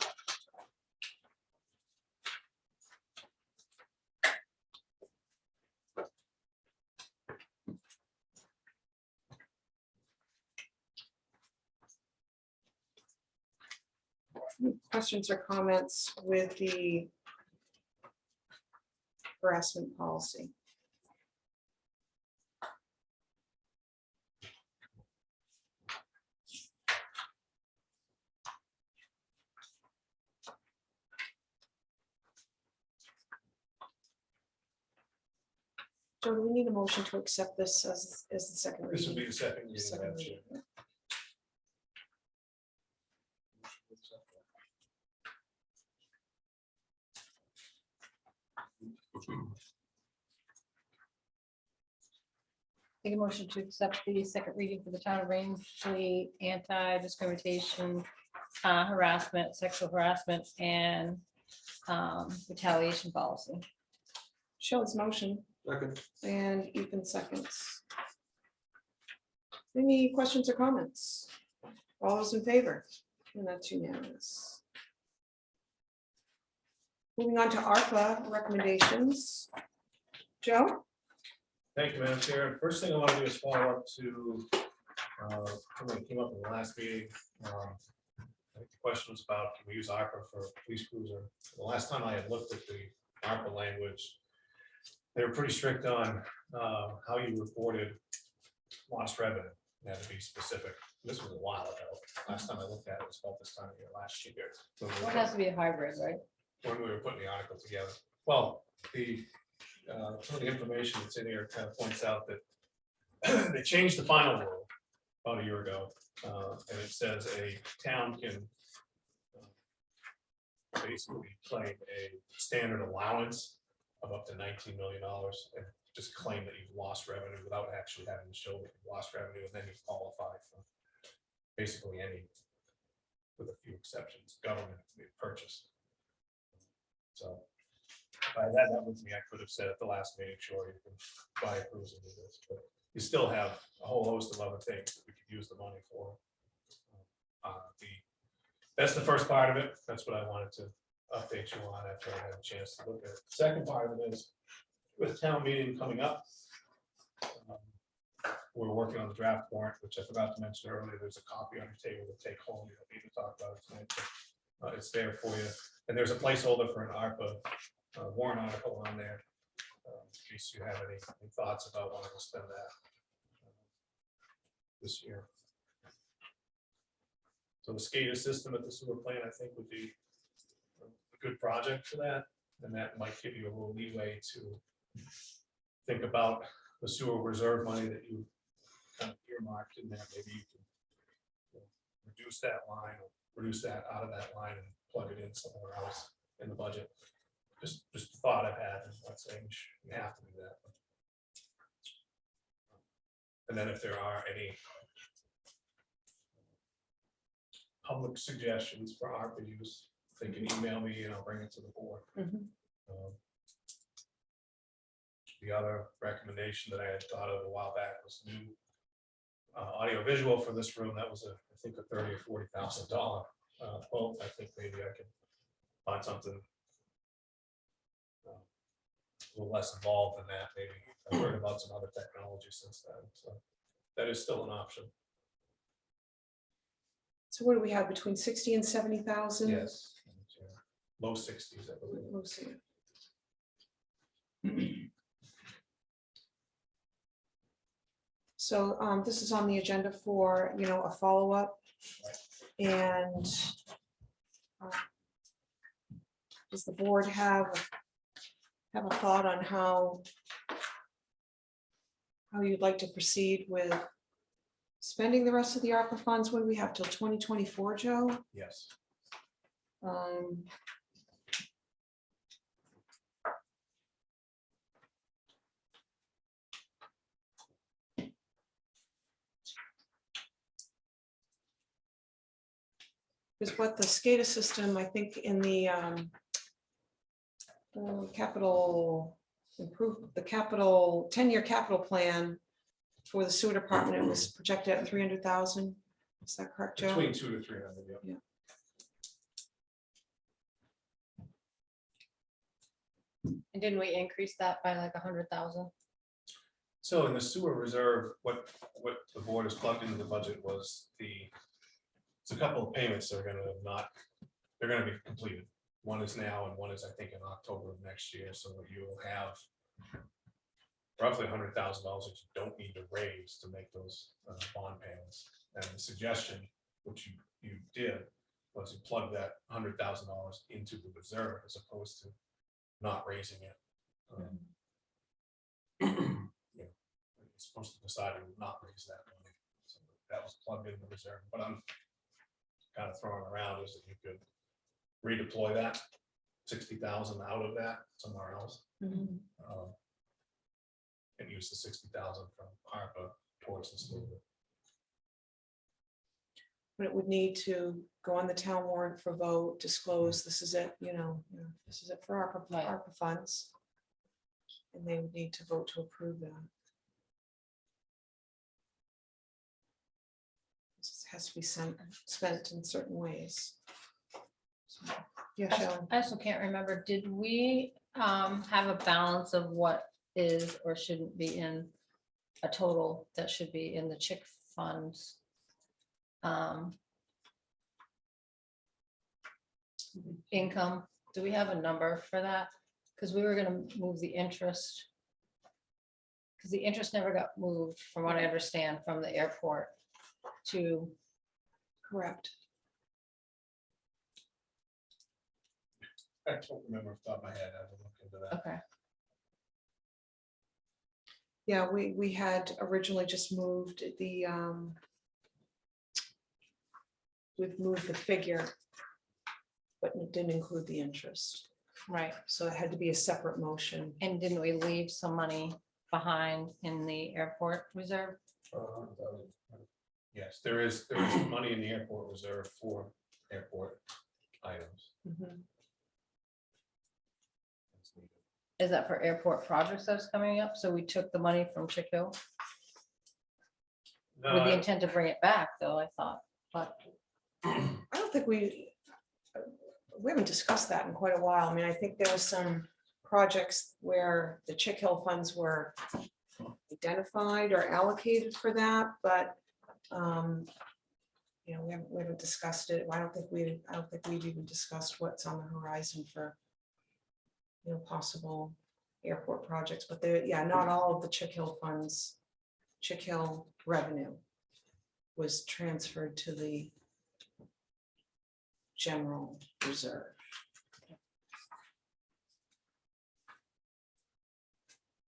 Questions or comments with the harassment policy? Joe, do we need a motion to accept this as the second this would be reading? the second reading. Second Madam Chair. reading. Take a motion to accept the second reading for the town of Rangeley anti-discrimination, harassment, sexual harassment, and retaliation policy. Shelley's motion Second. and Ethan seconds. Any questions or comments? All those in favor? And that's unanimous. Moving on to ARPA recommendations. Joe? Thank you, Madam Chair. First thing I want to do is follow up to something that came up in the last meeting. I think the question was about, can we use ARPA for police cruiser? The last time I had looked at the ARPA language, they were pretty strict on how you reported lost revenue. You had to be specific. This was a while ago. Last time I looked at it was about this time of year last year. When we Well, were it has to be a hybrid, right? when we were putting the article together. Well, the some of the information that's in here kind of points out that they changed the final rule about a year ago, and it says a town can basically claim a standard allowance of up to $19 million and just claim that you've lost revenue without actually having to show that you've lost revenue, and then you qualify for basically any, with a few exceptions, government purchase. So if I had that with me, I could have said at the last meeting, sure, you can buy a cruiser with this, but you still have a whole host of other things that we could use the money for. That's the first part of it. That's what I wanted to update you on after I had a chance to look at it. The second part of it is with town meeting coming up. We're working on the draft warrant, which I forgot to mention earlier. There's a copy on your table to take home. You don't need to talk about it tonight, but, it's there for you. And there's a placeholder for an ARPA warrant article on there. In case you have any thoughts about wanting to spend that this year. So the SCADA system at the sewer plant, I think, would be a good project for that. And that might give you a little leeway to think about the sewer reserve money that you kind of earmarked in there. Maybe you can reduce that line or reduce that out of that line and plug it in somewhere else in the budget. Just a thought I've had. I'm not saying you have to do that. And then if there are any public suggestions for ARPA use, they can email me and I'll bring it to the board. The other recommendation that I had thought of a while back was new audio visual for this room. That was I think a $30,000 or $40,000 quote. I think maybe I can find something a little less involved in that, maybe. I've heard about some other technology since then, so that is still an option. So what do we have between 60 and 70,000? Yes. Low 60s, I believe. We'll see. So this is on the agenda for, a follow-up. And does the board have a thought on how you'd like to proceed with spending the rest of the ARPA funds? What do we have till 2024, Joe? Yes. Is what the SCADA system, I think in the capital 10-year capital plan for the sewer department, it was projected at 300,000. Is that correct, Joe? Between 200 to 300, yeah. And didn't we increase that by like 100,000? So in the sewer reserve, what the board has plugged into the budget was it's a couple of payments that are they're gonna be completed. One is now and one is, I think, in October of next year, so that you will have roughly $100,000 that you don't need to raise to make those bond payments. And the suggestion, which you did, was you plug that $100,000 into the reserve as opposed to not raising it. You're supposed to decide to not raise that money. So that was plugged in the reserve. What I'm kind of throwing around is that you could redeploy that 60,000 out of that somewhere else. Mhm. And use the 60,000 from ARPA towards this movement. But it would need to go on the town warrant for vote, disclose, this is it, this is it for Right. ARPA funds. And they would need to vote to approve that. This has to be spent in certain ways. So, yeah, Sharon. I also can't remember, did we have a balance of what is or shouldn't be in a total that should be in the chick funds? Income, do we have a number for that? Because we were gonna move the interest. Because the interest never got moved, from what I understand, from the airport to, Correct. I don't remember off the top of my head. I have to look into that. okay, Yeah, we had originally just moved we've moved the figure, but it didn't include the interest. right. So it had to be a separate motion. And didn't we leave some money behind in the airport reserve? Yes, there is money in the airport reserve for airport items. Mhm. That's needed. Is that for airport projects that's coming up? So we took the money from Chick Hill No, with the intent to bring it back, though, I thought, but I don't think we haven't discussed that in quite a while. I mean, I think there was some projects where the Chick Hill funds were identified or allocated for that, but we haven't discussed it. I don't think we've even discussed what's on the horizon for possible airport projects, but not all of the Chick Hill funds, Chick Hill revenue was transferred to the general reserve.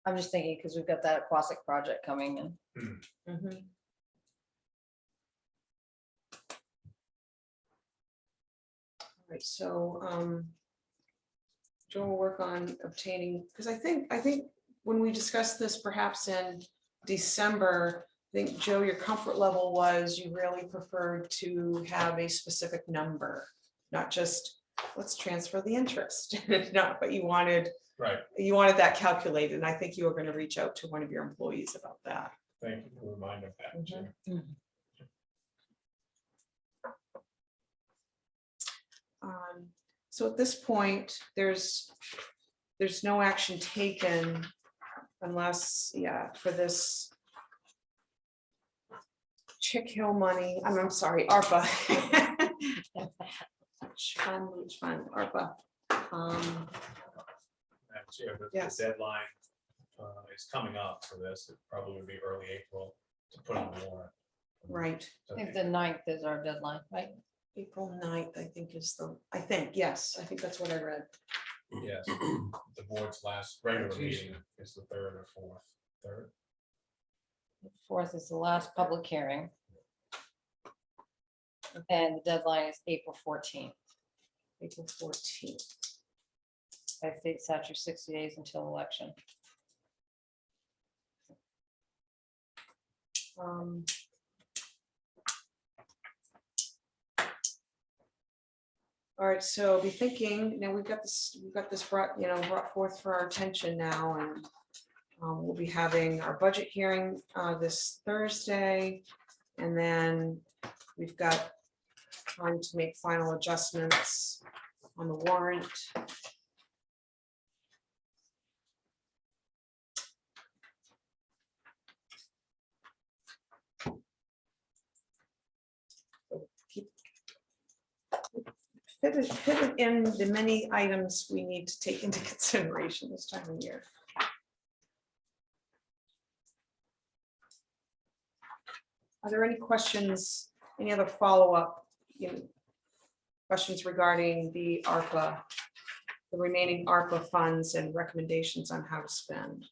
I'm just thinking, because we've got that aquatic project coming in. Mhm. All right, so Joe will work on obtaining, because I think when we discussed this perhaps in December, I think, Joe, your comfort level was you really preferred to have a specific number, not just let's transfer the interest. Not, but you wanted Right, that calculated, and I think you were going to reach out to one of your employees about that. thank you for reminding that. Chair. So at this point, there's there's no action taken unless, yeah, for this Chick Hill money, I'm sorry, ARPA. Which fund, ARPA. Chair, the Yes. deadline is coming up for this. It probably would be early April to put on the warrant. Right, I think the 9th is our deadline, right? April 9th, I think is yes, I think that's what I read. Yes, the board's last regular meeting is the 3rd or 4th. 3rd. 4th is the last public hearing. And the deadline is April 14th. April 14th. By state statute, 60 days until election. All right, so be thinking, we've got this brought forth for our attention now, and we'll be having our budget hearing this Thursday. And then we've got time to make final adjustments on the warrant. Fit it in the many items we need to take into consideration this time of year. Are there any questions, any other follow-up, questions regarding the ARPA, the remaining ARPA funds and recommendations on how to spend?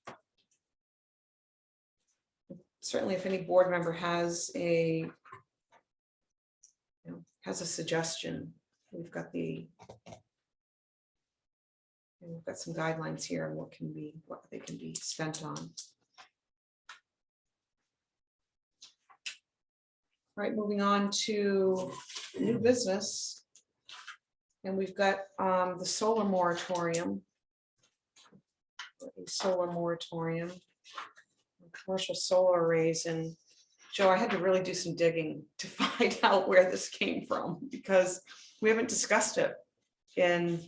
Certainly, if any board member has a suggestion, we've got some guidelines here on what they can be spent on. All right, moving on to new business. And we've got the solar moratorium. Commercial solar arrays. And Joe, I had to really do some digging to find out where this came from, because we haven't discussed it in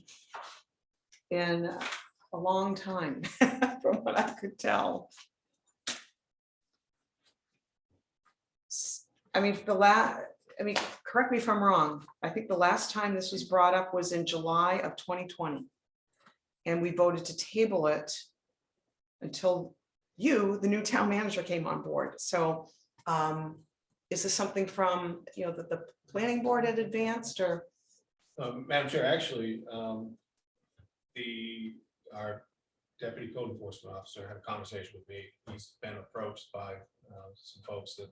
a long time, from what I could tell. Correct me if I'm wrong. I think the last time this was brought up was in July of 2020. And we voted to table it until the new town manager, came on board. So is this something from, that the planning board had advanced, or? Madam Chair, actually, our deputy code enforcement officer had a conversation with me. He's been approached by some folks that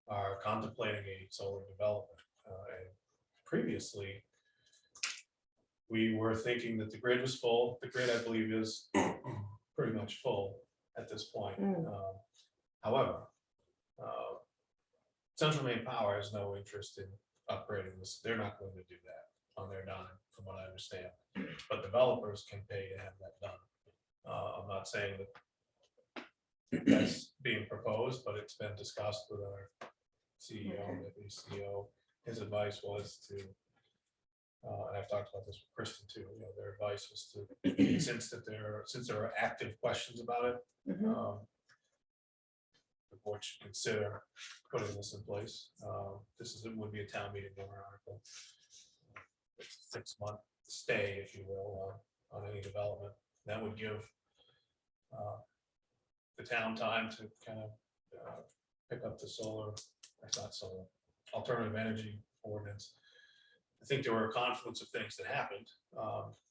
are contemplating a solar development. And previously, we were thinking that the grid was full. The grid, I believe, is pretty much full at this point. However, Central Maine Power has no interest in upgrading this. They're not going to do that on their dime, from what I understand. But developers can pay to have that done. I'm not saying that that's being proposed, but it's been discussed with our CEO, deputy CEO. His advice was to, and I've talked about this with Kristen too, their advice was to, since there are active questions about it, the board should consider putting this in place. It would be a town meeting warrant article. It's a 6-month stay, if you will, on any development. That would give the town time to kind of pick up the alternative energy ordinance. I think there were a confluence of things that happened.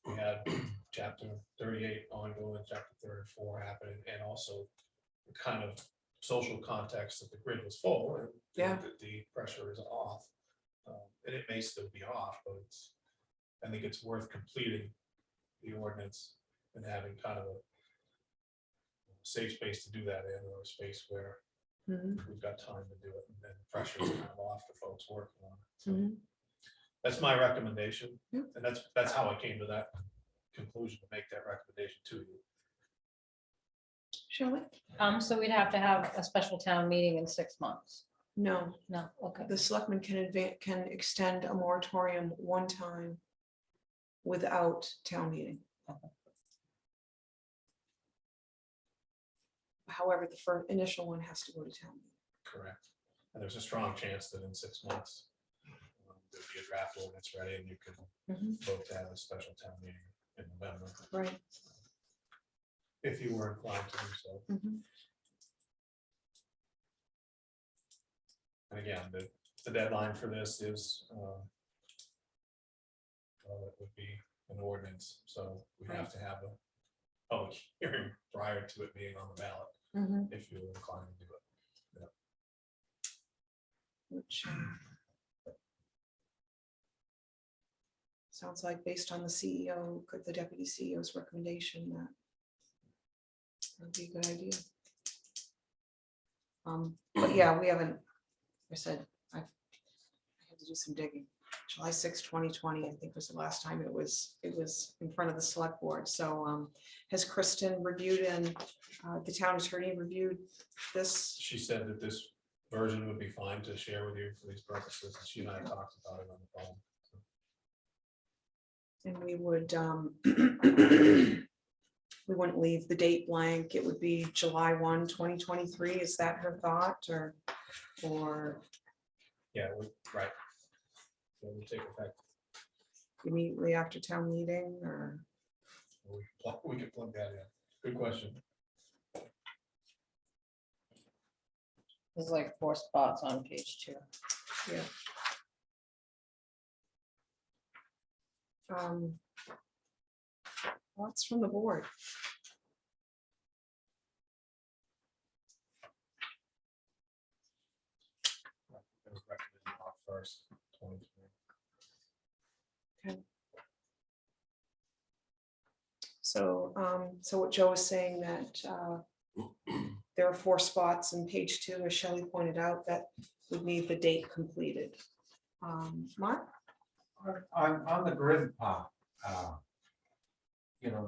We had chapter 38 ongoing, chapter 34 happening, and also the kind of social context that the grid was full and that the pressure is off. And it may still be off, but I think it's worth completing the ordinance and having kind of a safe space to do that in, or a space where we've got time to do it, and then the pressure is kind of off the folks working on it. So that's my recommendation, and that's how I came to that conclusion, to make that recommendation to you. Shall we? So we'd have to have a special town meeting in 6 months. No, No, okay. the selectmen can extend a moratorium one time without town meeting. However, the first initial one has to go to town. meeting. Correct. And there's a strong chance that in 6 months, there'll be a draft ordinance ready and you can Mhm. vote to have a special town meeting in November, Right. if you were inclined to do so. Mhm. And again, the deadline for this is, well, it would be an ordinance, so we have to have a public hearing prior to it being on the ballot, Mhm. if you're inclined to do it. Which sounds like based on the CEO, the deputy CEO's recommendation, that would be a good idea. But yeah, we haven't, I said, I had to do some digging. July 6, 2020, I think was the last time it was in front of the select board. So has Kristen reviewed and the town attorney reviewed this? She said that this version would be fine to share with you for these purposes, and she and I talked about it on the phone. And we would, we wouldn't leave the date blank. It would be July 1, 2023. Is that her thought or Yeah, right. It would take effect. immediately after town meeting or? We could plug that in. Good question. There's like 4 spots on page 2. Yeah. What's from the board? It was recommended off first, 2023. So, so what Joe is saying that there are 4 spots in page 2, as Shelley pointed out, that would need the date completed. Mark? On the grid part,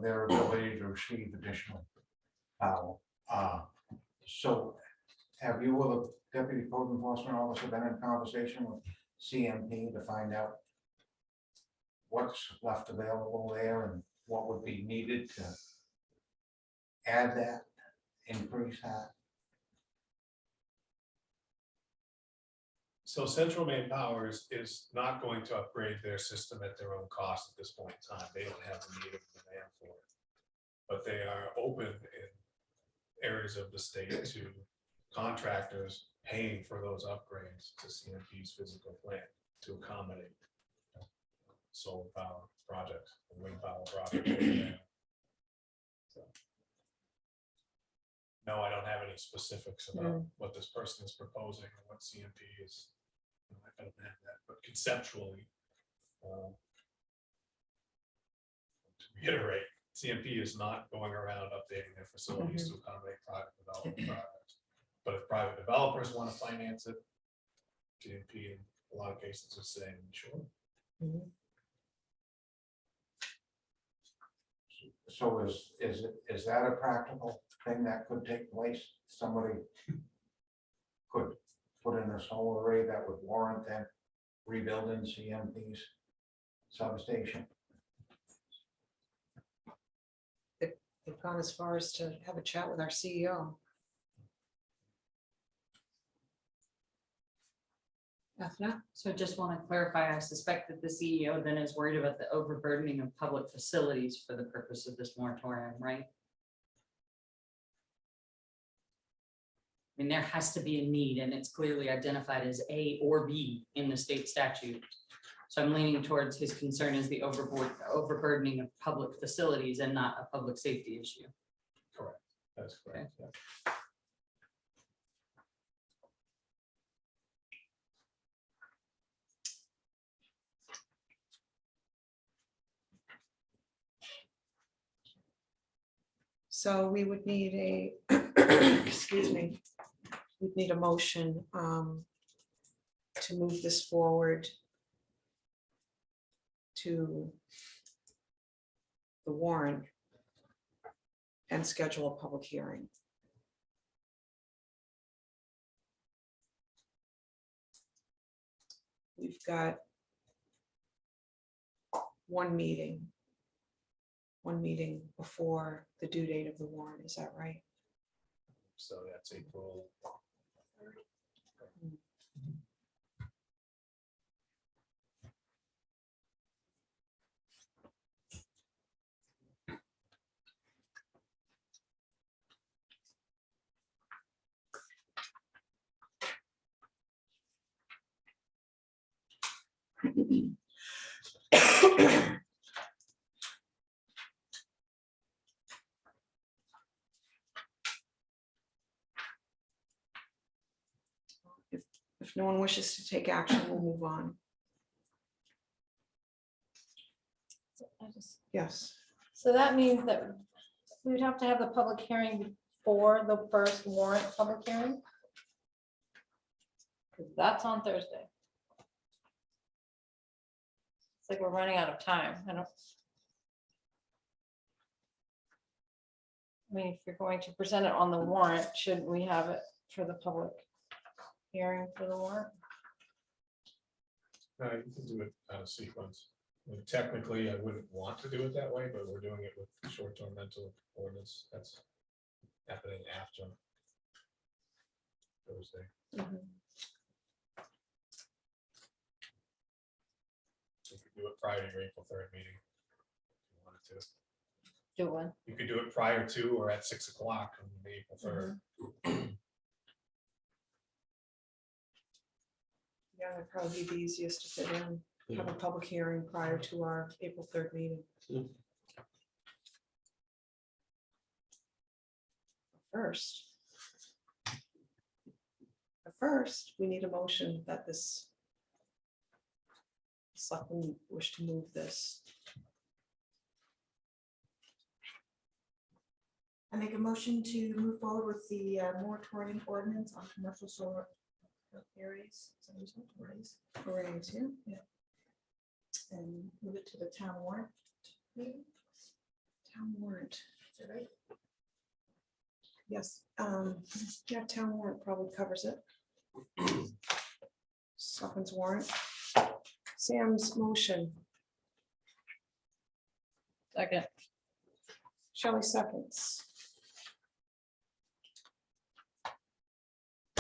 their ability to receive additional power. So have you or the deputy code enforcement officer been in conversation with CMP to find out what's left available there and what would be needed to add that, increase that? So Central Maine Power is not going to upgrade their system at their own cost at this point in time. They don't have the need of demand for it. But they are open in areas of the state to contractors paying for those upgrades to CMP's physical plant to accommodate solar power projects, and wind power projects. So, no, I don't have any specifics about what this person is proposing or what CMP is. I don't have that, but conceptually, to reiterate, CMP is not going around updating their facilities to accommodate private development projects. But if private developers want to finance it, CMP in a lot of cases is saying, sure. So is that a practical thing that could take place? Somebody could put in a solar array that would warrant them rebuilding CMP's substation? They've gone as far as to have a chat with our CEO. Ethna? So just want to clarify, I suspect that the CEO then is worried about the overburdening of public facilities for the purpose of this moratorium, right? I mean, there has to be a need, and it's clearly identified as A or B in the state statute. So I'm leaning towards his concern is the overburdening of public facilities and not a public safety issue. Correct. That's correct. Yeah. So we would need a, excuse me, we'd need a motion to move this forward to the warrant and schedule a public hearing. We've got one meeting before the due date of the warrant, is that right? So that's April. If no one wishes to take action, we'll move on. Yes, So that means that we would have to have the public hearing before the first warrant public hearing. 'Cause that's on Thursday. It's like we're running out of time. I mean, if you're going to present it on the warrant, shouldn't we have it for the public hearing for the warrant? You can do it out of sequence. I mean, technically, I wouldn't want to do it that way, but we're doing it with short-term rental ordinance. That's happening after Thursday. mhm. You could do it prior to your April 3rd meeting. If you wanted to. Do one. You could do it prior to or at 6 o'clock on the April 3rd. Yeah, that'd probably be the easiest to fit in, have a public hearing prior to our April 3rd meeting. First, we need a motion that this selectmen wish to move this. I make a motion to move forward with the moratorium ordinance on commercial solar areas. Arrays, yeah. And move it to the town warrant. Maybe? Town warrant. Is that right? Yes, yeah, town warrant probably covers it. Selectmen's warrant. Sam's motion, Second. Shelley seconds.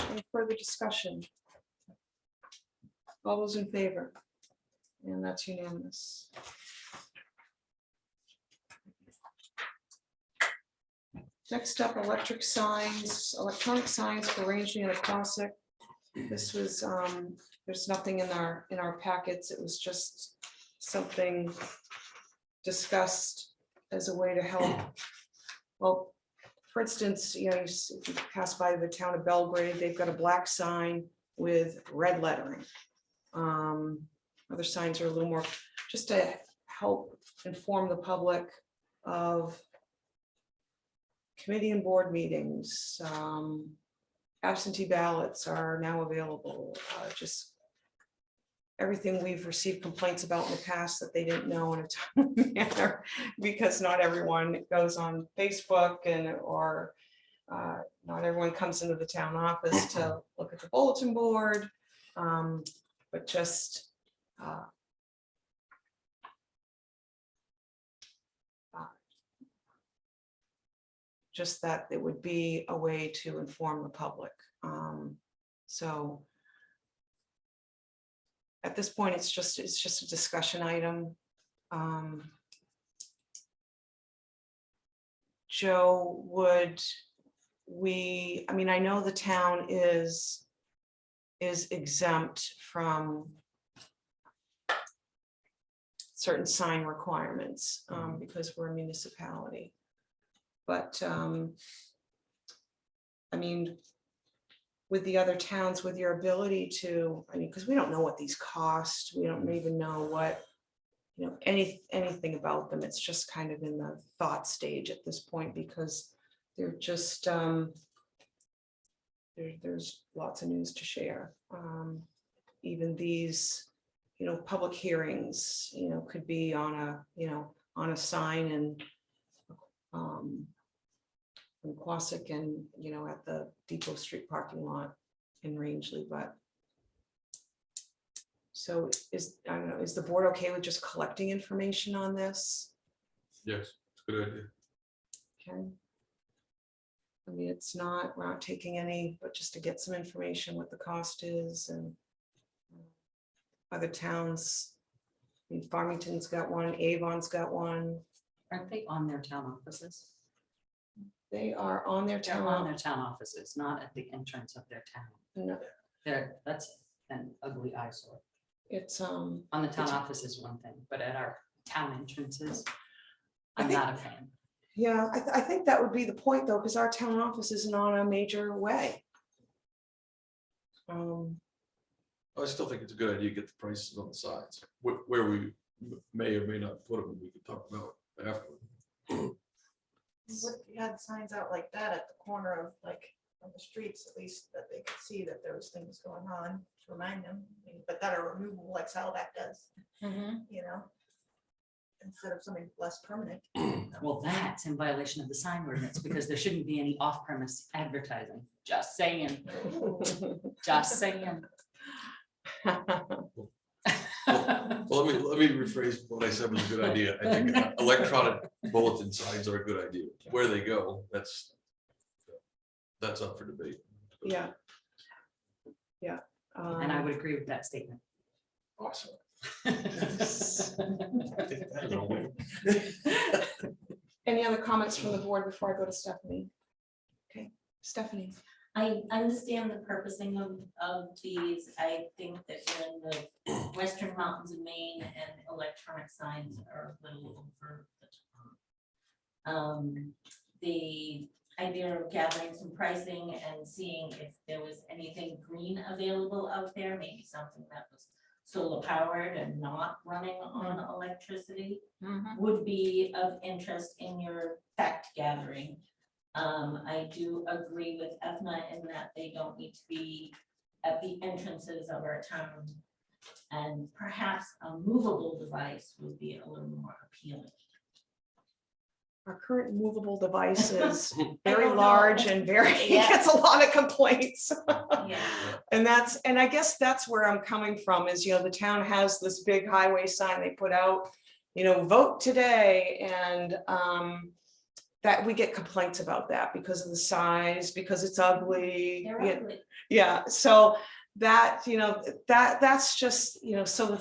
Any further discussion? All those in favor? And that's unanimous. Next up, electronic signs for Rangeley and Aquasic. This was, there's nothing in our packets. It was just something discussed as a way to help. Well, for instance, you know, if you pass by the town of Belgrade, they've got a black sign with red lettering. Other signs are a little more, just to help inform the public of committee and board meetings. Absentee ballots are now available. Just everything we've received complaints about in the past that they didn't know in a timely manner, because not everyone goes on Facebook or not everyone comes into the town office to look at the bulletin board, but just that it would be a way to inform the public. So at this point, it's just a discussion item. Joe, I mean, I know the town is exempt from certain sign requirements because we're a municipality. But I mean, with the other towns, with your ability to, I mean, because we don't know what these cost, we don't even know what, you know, anything about them. It's just kind of in the thought stage at this point, because they're just, there's lots of news to share. Even these, you know, public hearings, you know, could be on a sign and in Quasic and, you know, at the Depot Street parking lot in Rangeley, but. So I don't know, is the board okay with just collecting information on this? Yes, it's a good idea. Okay. I mean, it's not, we're not taking any, but just to get some information what the cost is and other towns. I mean, Farmington's got one, Avon's got one. Aren't they on their town offices? They are on their They're on town. their town offices, not at the entrance of their town. No, That's an ugly eyesore. it's, On the town It's- office is one thing, but at our town entrances, I I'm think- not a fan. yeah, I think that would be the point though, because our town office isn't on a major way. I still think it's a good idea to get the prices on the sides, where we may or may not put them, we can talk about after. What if you had signs out like that at the corner of like, on the streets, at least that they could see that there was things going on to remind them, I mean, but that are removable, like how that does, you know? Instead of something less permanent. Well, that's in violation of the sign ordinance because there shouldn't be any off-premise advertising. Just saying, just saying. Well, let me rephrase what I said was a good idea. I think electronic bulletin signs are a good idea. Where they go, that's up for debate. Yeah. Yeah. And I would agree with that statement. Awesome. Any other comments from the board before I go to Stephanie? Okay, Stephanie. I understand the purposing of these. I think that we're in the western mountains of Maine and electronic signs are a little over the top. The idea of gathering some pricing and seeing if there was anything green available out there, maybe something that was solar powered and not running on electricity, would be of interest in your fact gathering. I do agree with Ethna in that they don't need to be at the entrances of our town. And perhaps a movable device would be a little more appealing. Our current movable device is very don't know. large and very, Yeah. gets a lot of complaints. Yeah, And I guess that's where I'm coming from is, the town has this big highway sign they put out, vote today, and that we get complaints about that because of the size, because it's ugly. they're ugly. Yeah, so that, that's just, so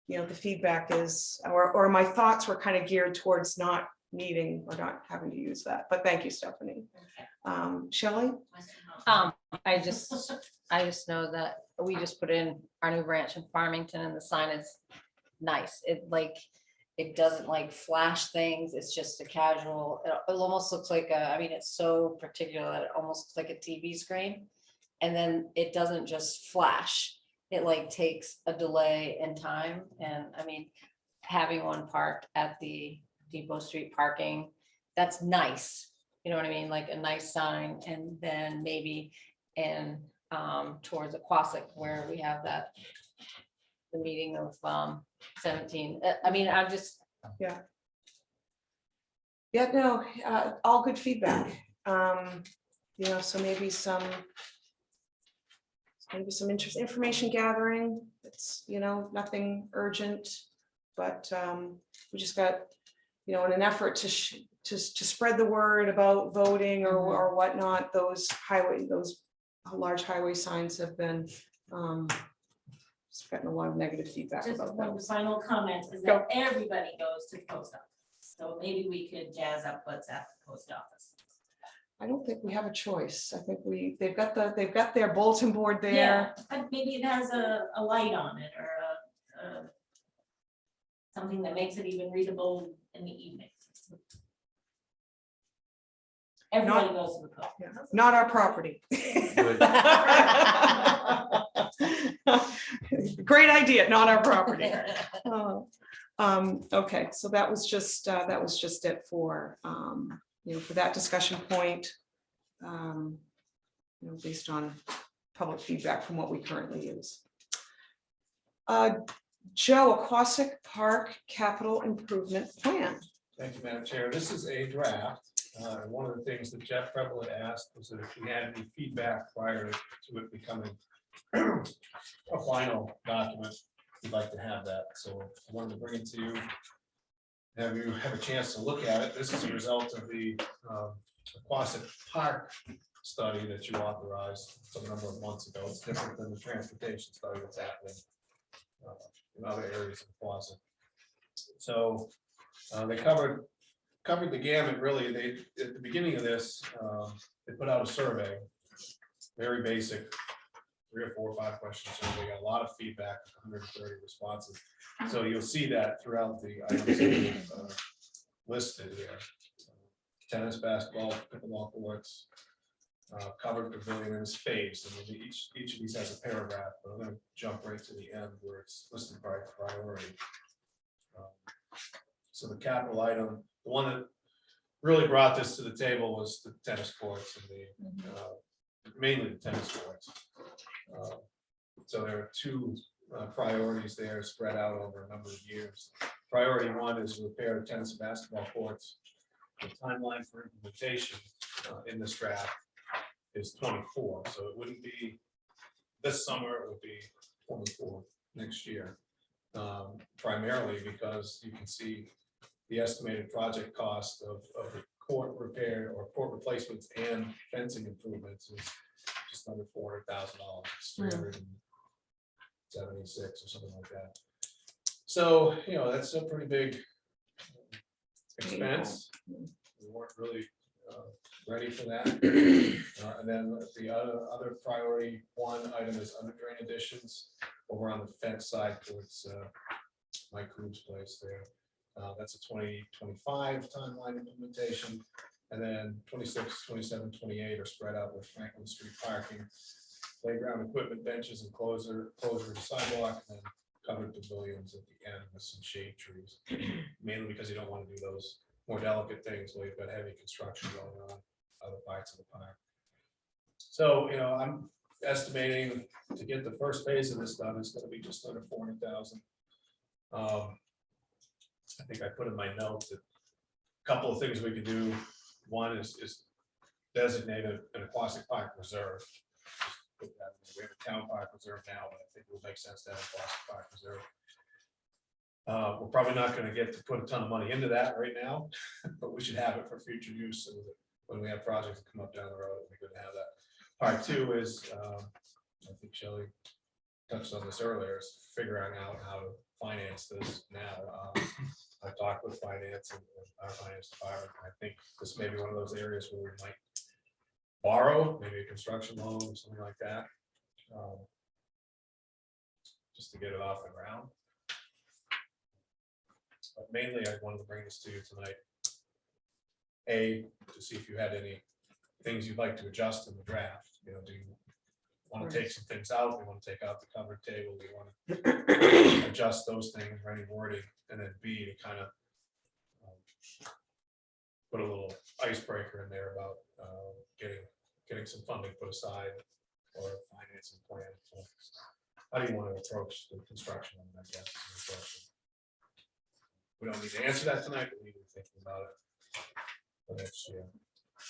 the feedback is, or my thoughts were kind of geared towards not needing or not having to use that, but thank you, Stephanie. Shelley? I just know that we just put in our new branch in Farmington and the sign is nice. It doesn't like flash things. It's just a casual, it almost looks like it's so particular that it almost looks like a TV screen. And then it doesn't just flash. It like takes a delay in time. And having one parked at the Depot Street parking, that's nice. You know what I mean? Like a nice sign. And then maybe in towards Aquasic where we have the meeting of 17. I'm just. Yeah, no, all good feedback. So maybe some information gathering. It's, nothing urgent, but we just got, in an effort to spread the word about voting or whatnot, those large highway signs have been just gotten a lot of negative feedback Just about one those. final comment is that everybody goes to the post office. So maybe we could jazz up what's at the post office. I don't think we have a choice. I think they've got their bulletin board there. Yeah, but maybe it has a light on it or something that makes it even readable in the evening. Everybody goes to the post. Yeah, not our property. Great idea, not our property. Okay, so that was just it for for that discussion point. Based on public feedback from what we currently use. Joe, Aquasic Park Capital Improvement Plan. Thank you, Madam Chair. This is a draft. One of the things that Jeff Preble had asked was that if we had any feedback prior to it becoming a final document, we'd like to have that. So I wanted to bring it to you. Have you have a chance to look at it? This is a result of the Quasit Park study that you authorized some number of months ago. It's different than the transportation study that's happening in other areas of Quasit. So they covered the gamut, really. They, at the beginning of this, they put out a survey, very basic, 3 or 4 or 5 question survey, got a lot of feedback, 130 responses. So you'll see that throughout the items listed here. Tennis, basketball, pickleball courts, covered pavilion and it's phased. And then each of these has a paragraph, but I'm gonna jump right to the end where it's listed by priority. So the capital item, the one that really brought this to the table was the tennis courts and the mainly the tennis courts. So there are 2 priorities there spread out over a number of years. Priority 1 is repair of tennis and basketball courts. The timeline for implementation in this draft is 24, so it wouldn't be this summer, it would be 24 next year. Primarily because you can see the estimated project cost of the court repair or court replacements and fencing improvements is just under $400,000. It's 376 or something like that. So, you know, that's a pretty big expense. We weren't really ready for that. And then the other priority 1 item is under drain additions over on the fence side towards Mike Cruz's place there. That's a 2025 timeline implementation. And then 26, 27, 28 are spread out with Franklin Street parking, playground equipment, benches and closure of the sidewalk, and then covered pavilions at the end with some shade trees. Mainly because you don't want to do those more delicate things where you've got heavy construction going on other parts of the park. So, you know, I'm estimating to get the first phase of this done, it's going to be just under 400,000. I think I put in my notes that a couple of things we could do. One is designate an aquatic park reserve. We have a town park reserve now, but I think it would make sense to have an aquatic park reserve. We're probably not going to get to put a ton of money into that right now, but we should have it for future use so that when we have projects that come up down the road, it'd be good to have that. Part 2 is, I think Shelley touched on this earlier, is figuring out how to finance this now. I talked with finance and our finance department. I think this may be one of those areas where we might borrow, maybe a construction loan or something like that, just to get it off the ground. But mainly, I wanted to bring this to you tonight. To see if you had any things you'd like to adjust in the draft. You know, do you want to take some things out? Do you want to take out the covered table? Do you want to adjust those things or any wording? And then B, to kind of put a little icebreaker in there about getting some funding put aside or a financing plan. So how do you want to approach the construction? I guess is the question. We don't need to answer that tonight, but we need to be thinking about it for next year.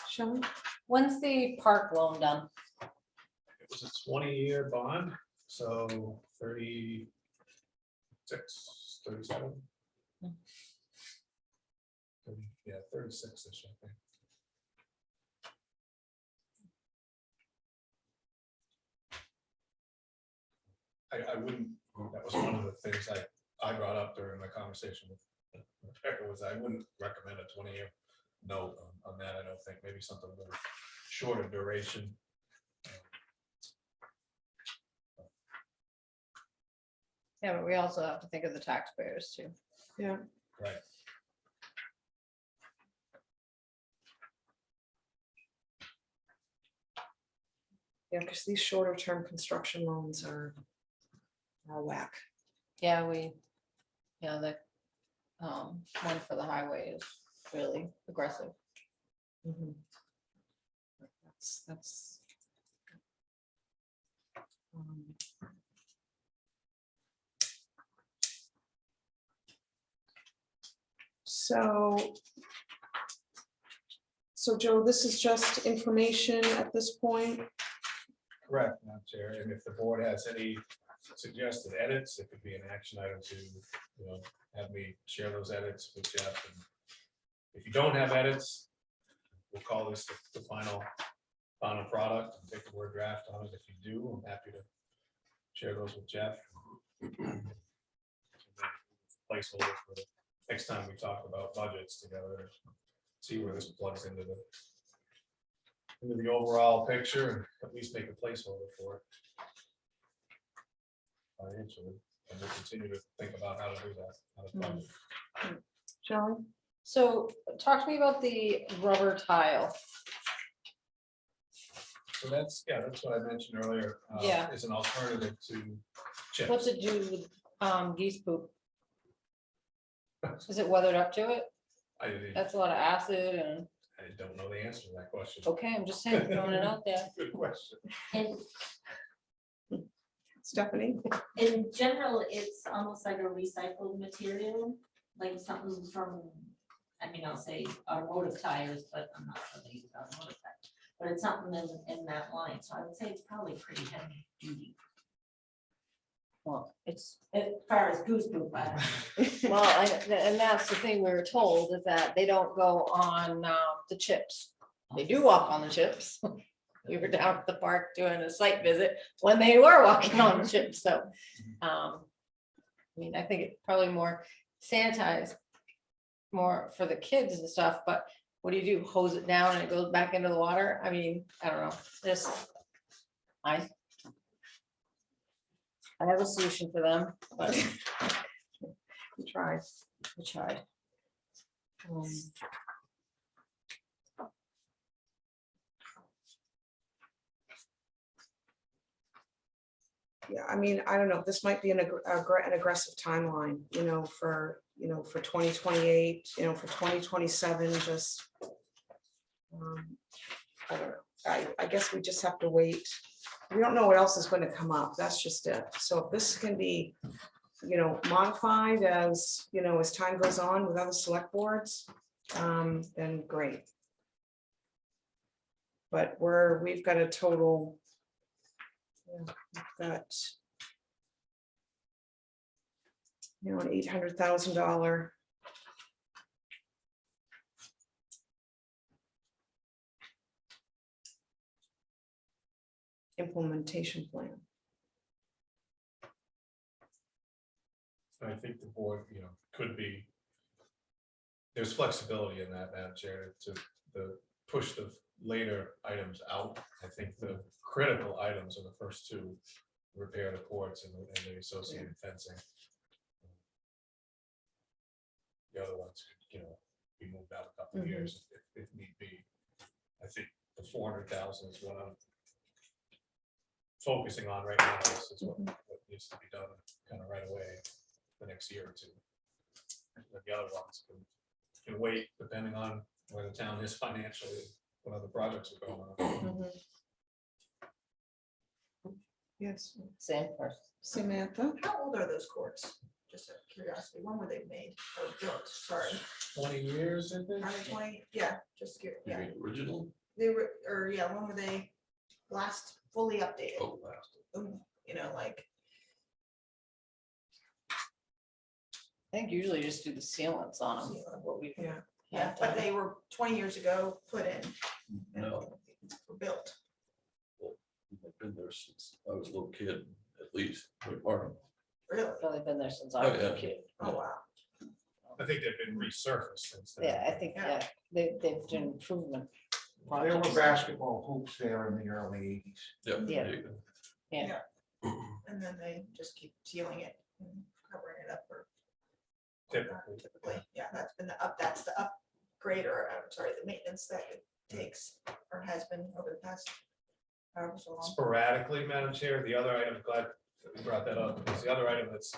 Shelley? When's the park loan done? It was a 20-year bond, so 36, 37. Yeah, 36-ish, I think. I wouldn't, that was one of the things I brought up during my conversation with Rebecca, was I wouldn't recommend a 20-year note on that. I don't think, maybe something a little shorter duration. Yeah, but we also have to think of the taxpayers too. Yeah. Right. Yeah, because these shorter term construction loans are whack. Yeah, the one for the highway is really aggressive. Mhm. That's. So Joe, this is just information at this point. Correct, Madam Chair. And if the board has any suggested edits, it could be an action item to, have me share those edits with Jeff. And if you don't have edits, we'll call this the final product and take the word draft on it. If you do, I'm happy to share those with Jeff. Placeholder for the next time we talk about budgets together, see where this plugs into the overall picture, and at least make a placeholder for it financially, and we'll continue to think about how to do that. How to fund it. Shelley? So talk to me about the rubber tile. So that's what I mentioned earlier. Yeah. Is an alternative to chips. What's it do with geese poop? Is it weathered up to it? I That's a lot of acid and, don't know the answer to that question. okay, I'm just saying, throwing it out there. Good question. And Stephanie? in general, it's almost like a recycled material, like something from, I mean, I'll say automotive tires, but I'm not sure they use automotive tires. But it's something in that line, so I would say it's probably pretty heavy duty. Well, it's, As far as goose poop, well, and that's the thing we were told, is that they don't go on the chips. They do walk on the chips. We were down at the park doing a site visit when they were walking on the chips, so. I mean, I think it's probably more sanitized, more for the kids and stuff, but what do? Hose it down and it goes back into the water? I mean, I don't know, just. I have a solution for them, but We tried. we tried. Yeah, I mean, I don't know, this might be an aggressive timeline, for 2028, for 2027, just. I don't know, I guess we just have to wait. We don't know what else is going to come up, that's just it. So if this can be, modified as time goes on with other select boards, then great. But we've got a total. Yeah, we've got an $800,000 implementation plan. I think the board, could be. There's flexibility in that, Madam Chair, to push the later items out. I think the critical items are the first two: repair the courts and the associated fencing. The other ones could, be moved out a couple of years if need be. I think the 400,000 is what I'm focusing on right now. This is what needs to be done kind of right away, the next year or two. And the other ones can wait depending on where the town is financially, what other projects are going on. Yes, Same person. Samantha. How old are those courts? Just out of curiosity, when were they made or built? Sorry, 20 years, I think. are they 20? Yeah, just curious. You Yeah, mean original? they were, or yeah, when were they last fully updated? Oh, last. Like, I think usually just do the sealants on them. What we. yeah, but they were 20 years ago put in. and No. Were built. I've been there since I was a little kid, at least. Or- Really? Probably been there since I Oh, was yeah. a kid. Oh, wow. I think they've been resurfaced since then. Yeah, I think, yeah, they've done improvement. There were projects. basketball hoops there in the early 80s. Yep. Yeah. there you go. Yeah, And then they just keep sealing it and covering it up or. Typically. Yeah, that's been that's the upgrade, or I'm sorry, the maintenance that it takes or has been over the past however so long. Sporadically, Madam Chair, the other item, glad that you brought that up, because the other item that's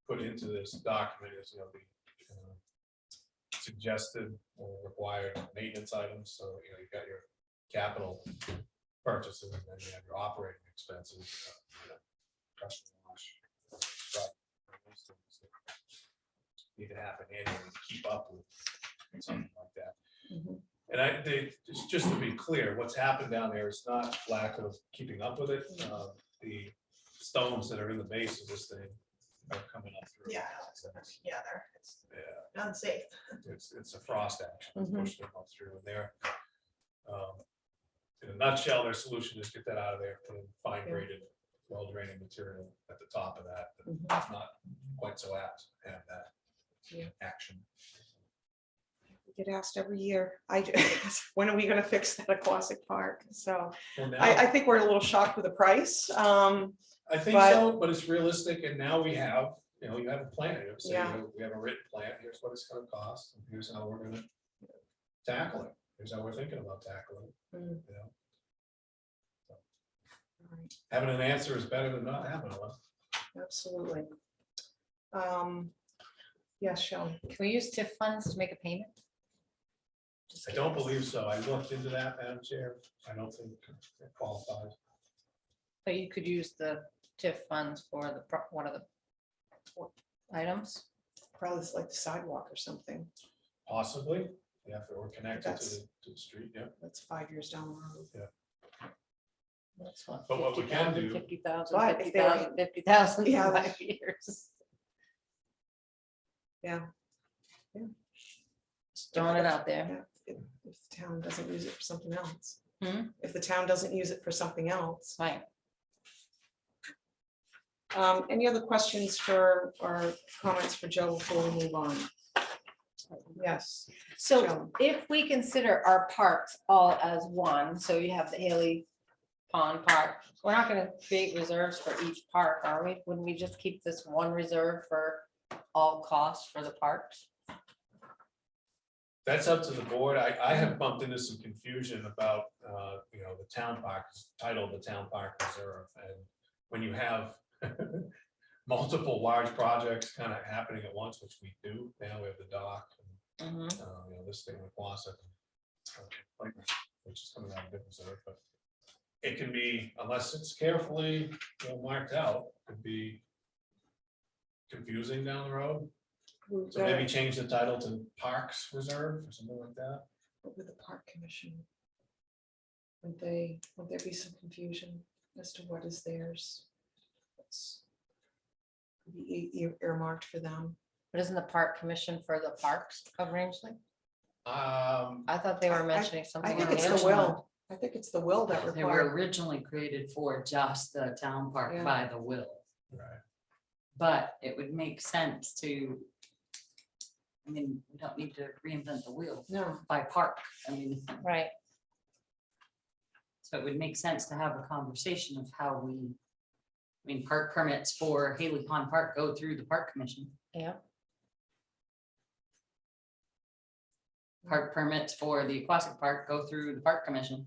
put into this document is, the suggested or required maintenance items. So, you've got your capital purchases, and then you have your operating expenses. Custom wash, truck, those things that need to happen annually to keep up with something like that. And just to be clear, what's happened down there is not lack of keeping up with it. The stones that are in the base of this thing, coming up through. Yeah, yeah, they're, it's Yeah, unsafe. it's a frost action, Mhm. push them up through, and they're, in a nutshell, their solution is get that out of there, put in fine graded, well draining material at the top of that, but Mhm. it's not quite so apt to have that Yeah. action. We get asked every year, when are we gonna fix that at Classic Park? So Well, now, I think we're a little shocked with the price. I think but- so, but it's realistic, and now we have, you have a plan, you know, so, Yeah. we have a written plan, here's what it's gonna cost, and here's how we're gonna tackle it, here's how we're thinking about tackling it, Mm. you know. All right. Having an answer is better than not having one. Absolutely. Yes, Shelley. Can we use TIF funds to make a payment? Just I kidding. don't believe so, I looked into that, Madam Chair, I don't think it qualifies. But you could use the TIF funds for the, one of the items. Probably it's like the sidewalk or something. Possibly, yeah, if it were connected to That's- the street, yeah. That's 5 years down the road. That's what. But what we can do- 50,000, But if they were- 50,000, 50,000 Yeah. in 5 years. Yeah. Just throwing it out there. Yeah, if the town doesn't use it for something else. Hmm? If the town doesn't use it for something else. Right. Any other questions for, or comments for Joe before we move on? Yes. So Joan. if we consider our parks all as one, so you have the Haley Pond Park, we're not gonna create reserves for each park, are we? Wouldn't we just keep this one reserve for all costs for the parks? That's up to the board. I have bumped into some confusion about, the town park, it's titled the Town Park Reserve, and when you have multiple large projects kind of happening at once, which we do, now we have the dock, and, this thing with Quasit, which is coming out of the reserve, but it can be, unless it's carefully, marked out, could be confusing down the road. So maybe change the title to Parks Reserve or something like that. What with the park commission? Would there be some confusion as to what is theirs? That's could be earmarked for them. But isn't the park commission for the parks of Rangeley? I thought they I- were mentioning I something. think on it's the the other will. I think it's the will that They were requires. originally created for just the town park Yeah. by the will, Right. but it would make sense to. I mean, we don't need to reinvent the wheel No, by park, I mean, one. Right, so it would make sense to have a conversation of how we. I mean, park permits for Haley Pond Park go through the park commission, yeah. park permits for the aquatic park go through the park commission.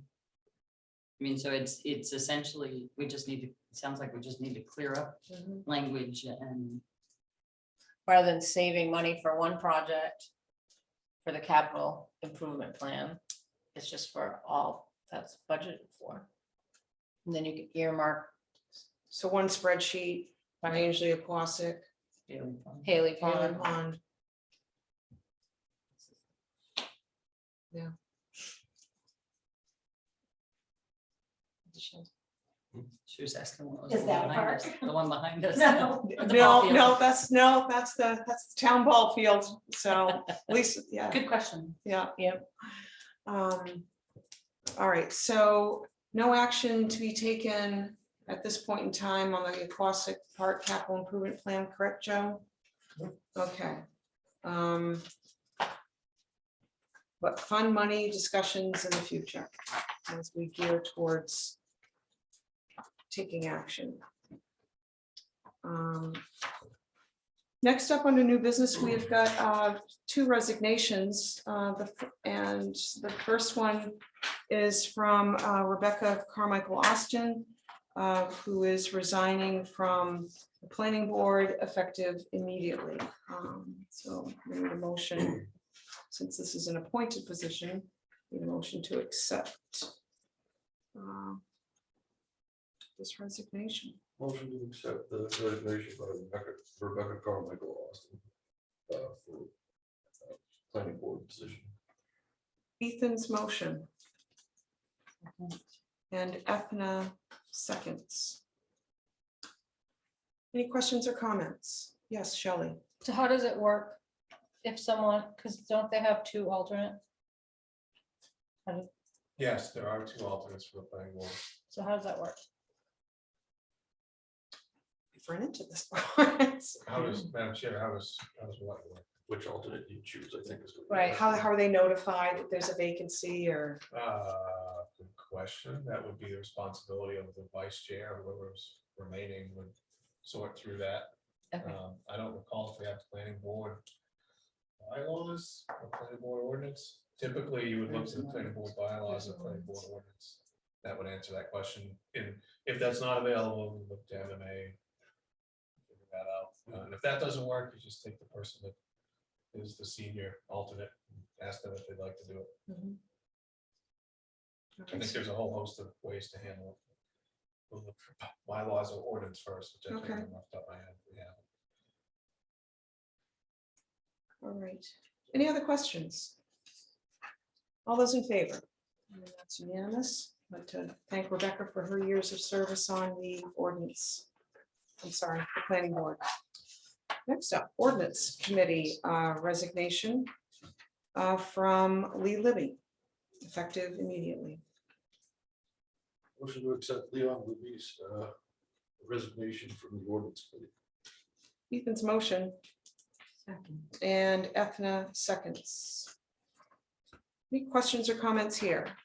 I mean, so it's essentially, we just need to, it sounds like we just need to clear up mhm. language and. Rather than saving money for one project for the capital improvement plan, it's just for all that's budgeted for. And then you can earmark So one spreadsheet, Rangeley, Aquasic, Haley Pond. Haley Haley Pond. Pond. She was asking what was Is the that one a behind us, park? the one behind us. No. The ball field. That's the town ball field. So at least, yeah. Good question. Yeah. Yep. All right, so no action to be taken at this point in time on the Aquasic Park Capital Improvement Plan, correct, Joe? Okay. But fund money discussions in the future as we gear towards taking action. Next up under new business, we have got 2 resignations. And the first one is from Rebecca Carmichael Austin, who is resigning from the planning board effective immediately. So we need a motion, since this is an appointed position, we need a motion to accept this resignation. Motion to accept the resignation by Rebecca Carmichael Austin for planning board position. Ethan's motion. And Ethna seconds. Any questions or comments? Yes, Shelley. So how does it work if someone, because don't they have two alternates? Yes, there are 2 alternates for the planning board. So how does that work? We've run into this. How does, Madam Chair, how does what work? Which alternate you choose, I think is. what- Right. How are they notified if there's a vacancy or? Good question. That would be the responsibility of the vice chair, whoever's remaining would sort through that. Okay. I don't recall if we have planning board bylaws or planning board ordinance. Typically, you would look to the planning board bylaws or planning board ordinance. That would answer that question. And if that's not available, we look to MMA. Figure that out. And if that doesn't work, you just take the person that is the senior alternate, and ask them if they'd like to do it. I think there's a whole host of ways to handle it. We'll look for bylaws or ordinance first, which I can't Okay. remember off the top of my head. We have. All right. Any other questions? All those in favor? That's unanimous. I'd like to thank Rebecca for her years of service on the ordinance. I'm sorry, the planning board. Next up, ordinance committee resignation from Lee Libby, effective immediately. Motion to accept Leon Libby's resignation from the ordinance committee. Ethan's motion and Ethna seconds. Any questions or comments here?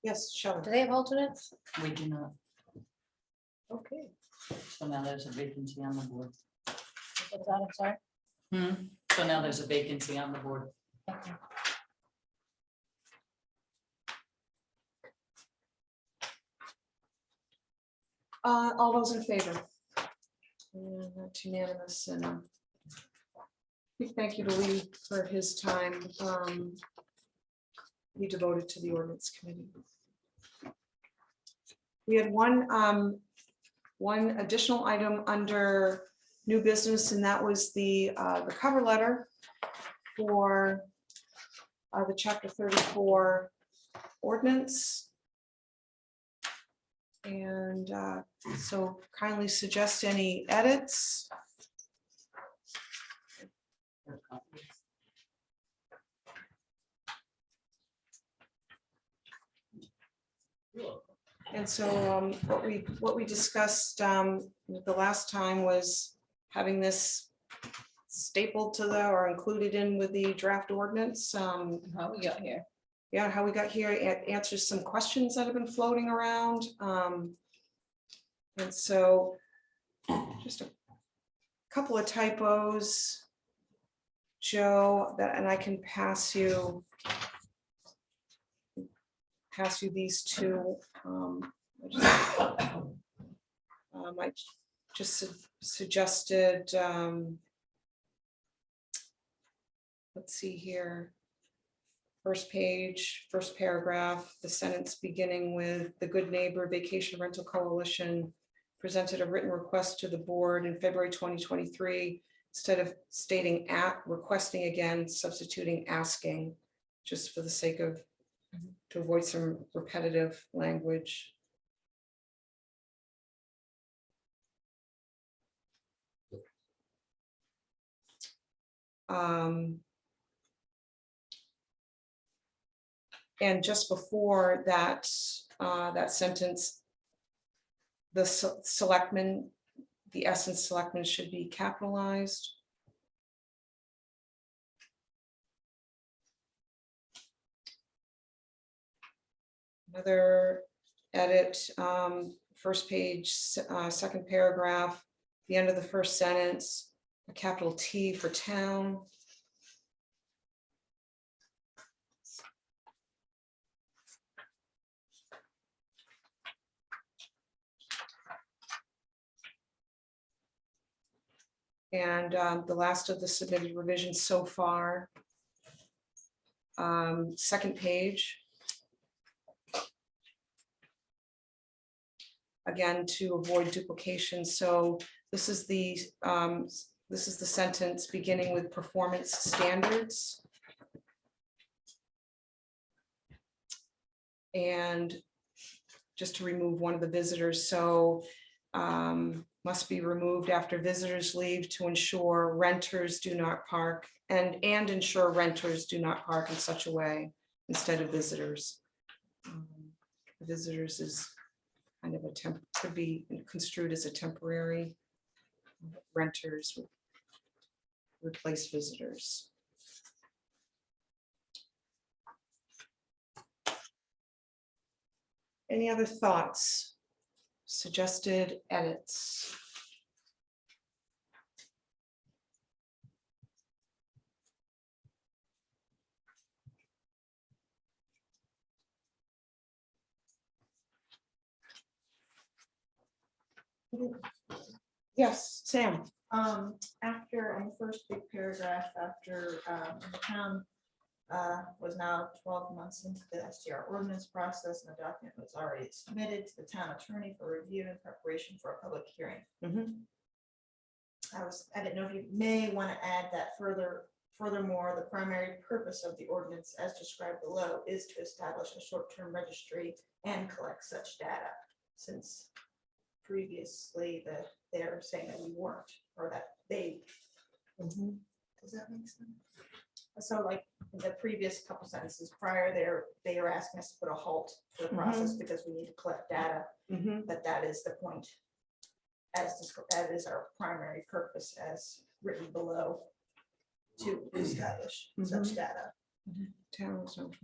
Yes, Do Shelley. they have alternates? We do not. Okay. So now there's a vacancy on the board. What's that? I'm sorry. So now there's a vacancy on the board. Okay. All those in favor? And that's unanimous, and big thank you to Lee for his time he devoted to the ordinance committee. We had one additional item under new business, and that was the cover letter for the chapter 34 ordinance. And so kindly suggest any edits. And so what we discussed the last time was having this stapled to the or included in with the draft ordinance. How we got here? Yeah, how we got here, it answers some questions that have been floating around. And so just a couple of typos, Joe, that, and I can pass you these two. I just suggested, let's see here. First page, first paragraph, the sentence beginning with the Good Neighbor Vacation Rental Coalition presented a written request to the board in February 2023. Instead of stating requesting again, substituting asking, just for the sake of, to avoid some repetitive language. And just before that, that sentence, the selectmen, the essence selectmen should be capitalized. Another edit, first page, second paragraph, the end of the first sentence, a capital T for town. And the last of the submitted revisions so far. Second page. Again, to avoid duplication. So this is the sentence beginning with performance standards. And just to remove one of the visitors, so must be removed after visitors leave to ensure renters do not park and ensure renters do not park in such a way instead of visitors. Visitors is kind of could be construed as a temporary. Renters would replace visitors. Any other thoughts? Suggested edits? Yes, Sam. After, on the first big paragraph, after, the town was now 12 months into the STR ordinance process, and the document was already submitted to the town attorney for review and preparation for a public hearing. Mhm. I didn't know if you may want to add that furthermore, the primary purpose of the ordinance as described below is to establish a short-term registry and collect such data, since previously they're saying that we weren't, or that they, Mhm. does that make sense? So like the previous couple sentences prior there, they are asking us to put a halt to the process because we need to collect data, Mhm. but that is the point. That is our primary purpose as written below to establish such data. Towns don't.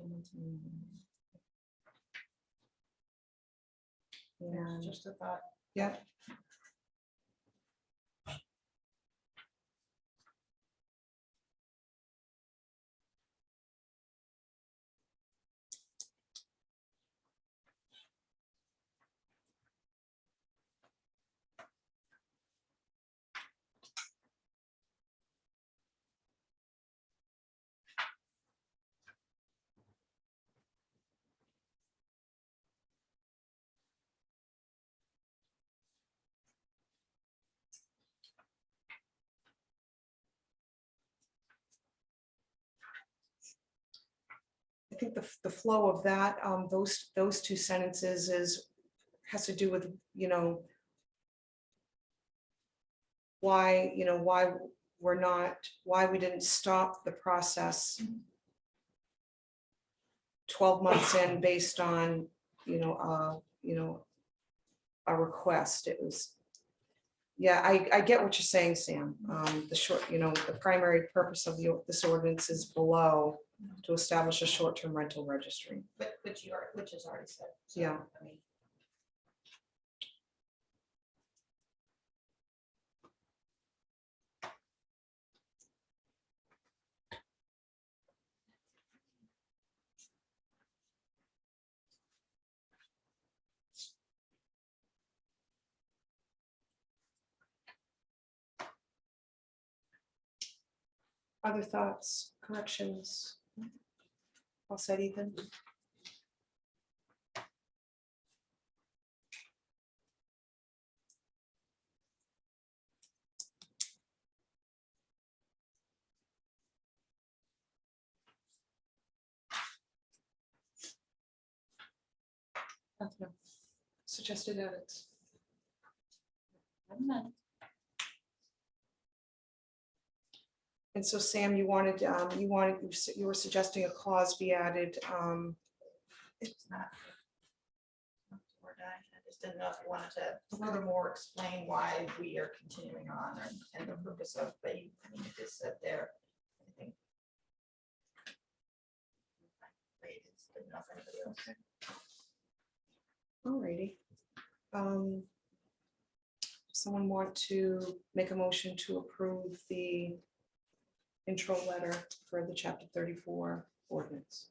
Yeah, Just a thought. yeah. I think the flow of that, those two sentences has to do with, why, why why we didn't stop the process 12 months in based on, a request. It was, yeah, I get what you're saying, Sam. The short, the primary purpose of this ordinance is below to establish a short-term rental registry. But which is already said. So, Yeah. I mean, Other thoughts, corrections? All said, Ethan? Suggested edits. And so Sam, you were suggesting a clause be added. it's not. We're done. I just didn't know if you wanted to furthermore explain why we are continuing on and the purpose of, but you just said there. I think. Wait, it's good enough for anybody else. Alrighty. Someone want to make a motion to approve the intro letter for the chapter 34 ordinance?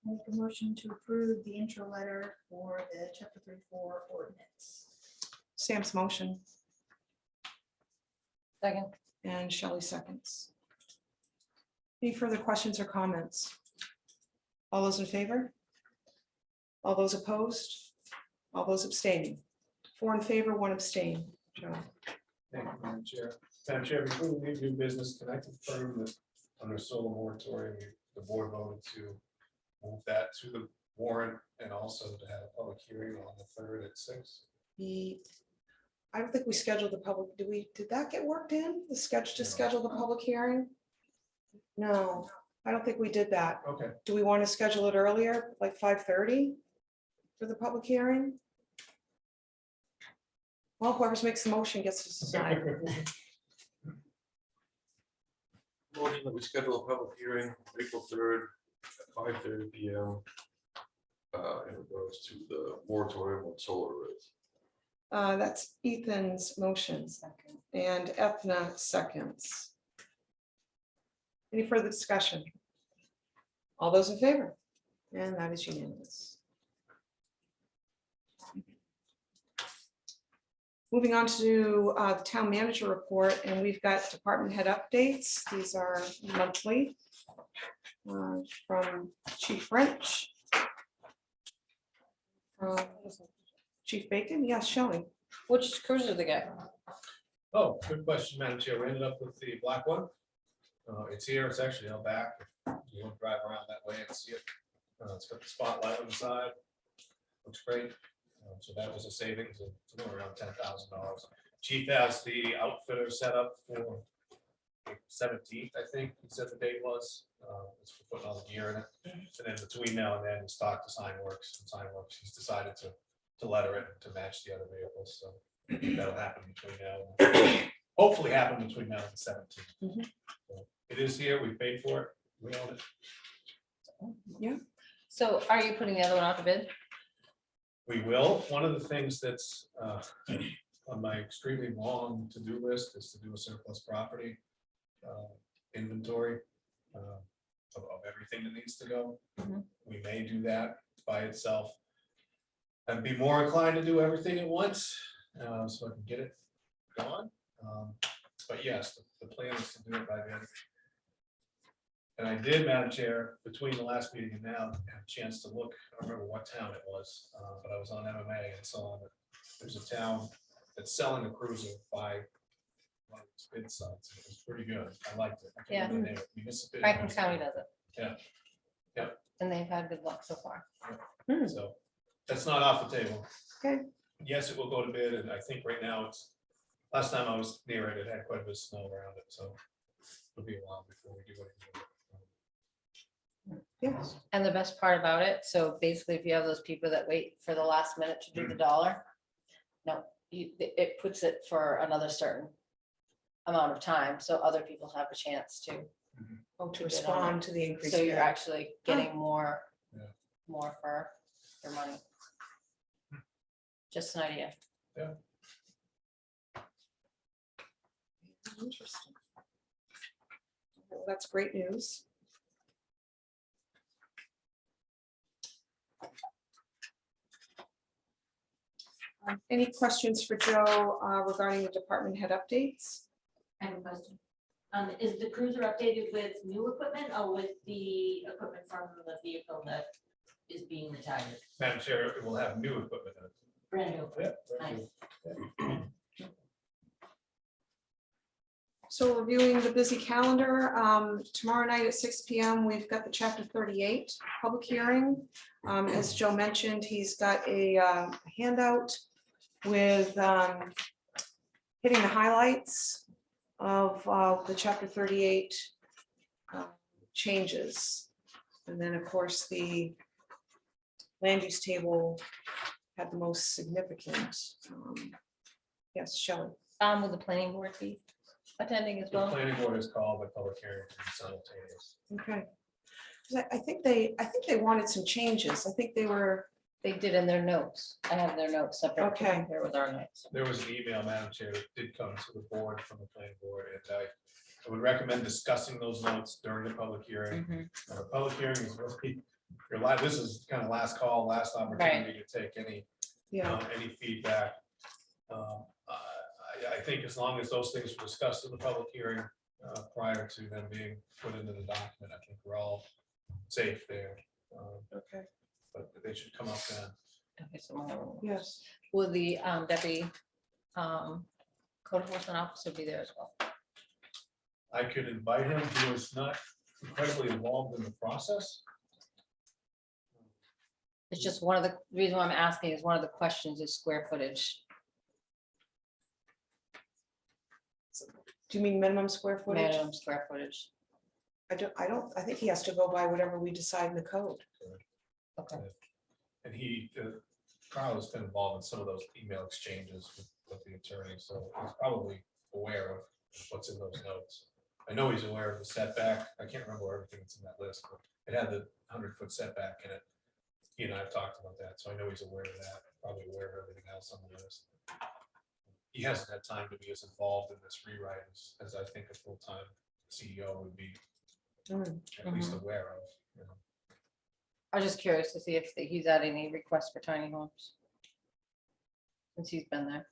Make a motion to approve the intro letter for the chapter 34 ordinance. Sam's motion Second. and Shelley seconds. Any further questions or comments? All those in favor? All those opposed? All those abstaining? 4 in favor, 1 abstain. Joe. Thank you, Madam Chair. Madam Chair, before we leave new business, can I confirm that under solar moratorium, the board voted to move that to the warrant and also to have a public public hearing on the 3rd at 6. I don't think we scheduled the public, did that get worked in, the sketch to schedule the public hearing? No, I don't think we did that. Okay. Do we want to schedule it earlier, like 5:30 for the public hearing? Well, whoever makes the motion gets to decide. Motion that we schedule a public hearing April 3rd at 5:30 PM. In regards to the moratorium on solar arrays. That's Ethan's motions and Ethna seconds. Any further discussion? All those in favor? And that is unanimous. Moving on to the town manager report, and we've got department head updates. These are monthly from Chief French. Chief Bacon, yes, Shelley. Which cruiser did they get? Oh, good question, Madam Chair. We ended up with the black one. It's here, it's actually out back. You want to drive around that way and see it. It's got the spotlight on the side. Looks great. So that was a savings of somewhere around $10,000. Chief has the outfitter set up for April 17th, I think, he said the date was. It's for putting all the gear in it. And then between now and then, stock to Signworks, and Signworks, he's decided to letter it to match the other vehicles, so that'll happen between now and hopefully happen between now and the 17th. Mhm. So it is here, we paid for it, we own it. Yeah. So are you putting the other one out to bid? We will. One of the things that's on my extremely long to-do list is to do a surplus property inventory of everything that needs to go. Mhm. We may do that by itself. I'd be more inclined to do everything at once, so I can get it gone. But yes, the plan is to do it by then. And I did, Madam Chair, between the last meeting and now, have a chance to look, I don't remember what town it was, but I was on MMA and saw that there's a town that's selling a cruiser by one of its bid sites. It was pretty good. I liked it. I can't remember the name. Municipal- Franklin County does it. Yeah. Yeah. And they've had good luck so far. So that's not off the table. Okay. Yes, it will go to bid, and I think right now it's, last time I was near it, it had quite a bit of snow around it, so it'll be a while before we do anything. Yes. And the best part about it, so basically if you have those people that wait for the last minute to do the dollar, no, it puts it for another certain amount of time, so other people have a chance to. Oh, to bid on respond it. to the increase. So you're actually getting more, Yeah. more for your money. Just an idea. Interesting. Well, that's great news. Any questions for Joe regarding the department head updates? I have a question. Is the cruiser updated with new equipment or with the equipment from the vehicle that is being retired? Madam Chair, it will have new equipment in it. Brand new. Yeah. Nice. So reviewing the busy calendar, tomorrow night at 6 p.m. we've got the chapter 38 public hearing. As Joe mentioned, he's got a handout with hitting the highlights of the chapter 38 changes. And then, of course, the land use table had the most significant. Yes, Shelley. Will the planning board be attending as The well? planning board is called, the public hearing to be simultaneous. Okay. 'Cause I think they wanted some changes. I think they were, They did in their notes. I have their notes separate. to Okay. compare with our notes. There was an email, Madam Chair, that did come to the board from the planning board, and I would recommend discussing those notes during the public hearing. Mhm. The public hearing is really, your live, this is kind of last call, last opportunity to take any feedback. I think as long as those things are discussed in the public hearing prior to them being put into the document, I think we're all safe there. okay, But they should come up then. Okay, so more- yes. will the deputy code enforcement officer be there as well? I could invite him, he was not incredibly involved in the process. It's just one of the reason why I'm asking is one of the questions is square footage, Do you mean minimum square footage? minimum square footage. I think he has to go by whatever we decide in the code. Okay. And Carl has been involved in some of those email exchanges with the attorney, so he's probably aware of what's in those notes. I know he's aware of the setback. I can't remember everything that's in that list, but it had the 100-foot setback in it. He and I have talked about that, so I know he's aware of that, probably aware of everything else on the list. He hasn't had time to be as involved in this rewrite as I think a full-time CEO would be at least aware of, you know. I was just curious to see if he's had any requests for tiny homes. Since he's been there,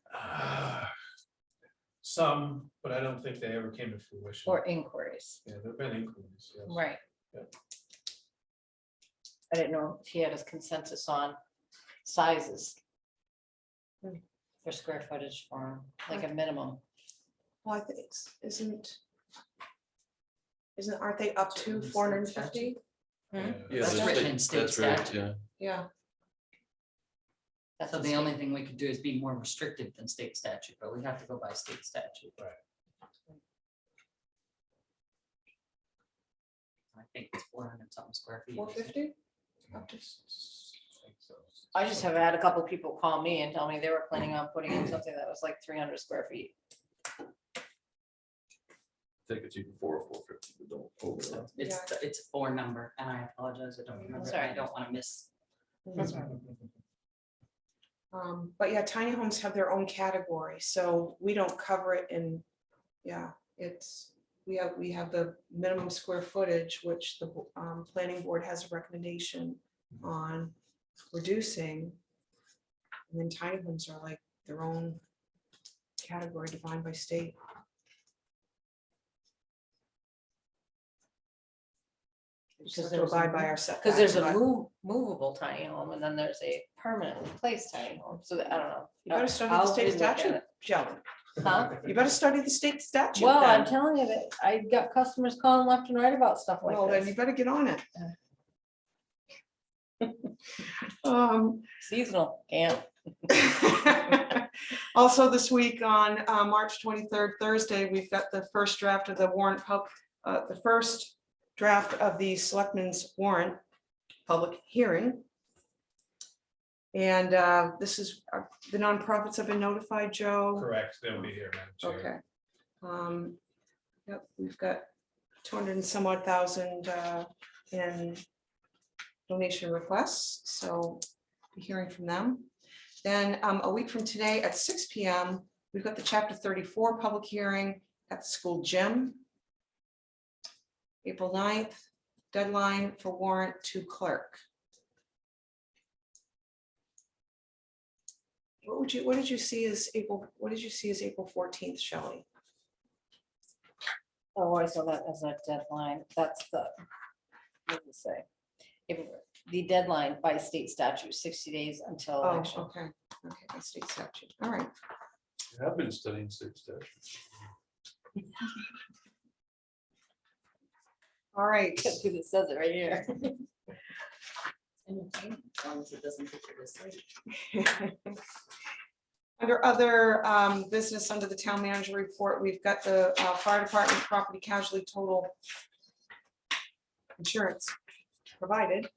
Some, but I don't think they ever came to fruition. or inquiries, Yeah, there've been inquiries, yes. right? Yeah. I didn't know if he had his consensus on sizes. For square footage for like a minimum. Well, I think aren't they up to 450? Yeah. Yeah, That's that's written in state that's right, statute. yeah. Yeah, That's So a the state- only thing we could do is be more restrictive than state statute, but we have to go by state statute. I think it's 400 something square feet. 450? Up to. I just have had a couple people call me and tell me they were planning on putting in something that was like 300 square feet. I think it's even 450, but don't hold it So up. it's a 4 number, and I apologize, I don't remember, Sorry. I don't want to miss. That's right. But yeah, tiny homes have their own category, so we don't cover it in, we have the minimum square footage, which the planning board has a recommendation on reducing. And then tiny homes are like their own category defined by state. We just have to there's a abide by move- our setbacks. Because there's a but movable tiny home and then there's a permanently placed tiny home. So I don't know. You better study the I'll state relook at statute, it. Shelley. Huh? You better study the state statute. Well, I'm then. telling you that I got customers calling left and right about stuff like Well, then you this. better get on it. Seasonal, can't. Also this week on March 23rd, Thursday, we've got the first draft of the warrant, the first draft of the selectmen's warrant public hearing. And this is, the nonprofits have been notified, Joe? Correct, they'll be here, Madam Chair. Okay. Yep, we've got 200 and some odd thousand in donation requests, so be hearing from them. Then a week from today at 6 p.m., we've got the chapter 34 public hearing at the school gym. April 9th, deadline for warrant to clerk. What did you see as April 14th, Shelley? Oh, I saw that as a deadline. That's the, what does it say? The deadline by state statute, 60 days until Oh, election. okay, that's state statute, all right. I have been studying state statute. All right, Because it says it right here. Entertainment, as long as it doesn't take you to sleep. under other business, under the town manager report, we've got the fire department property casualty total insurance provided.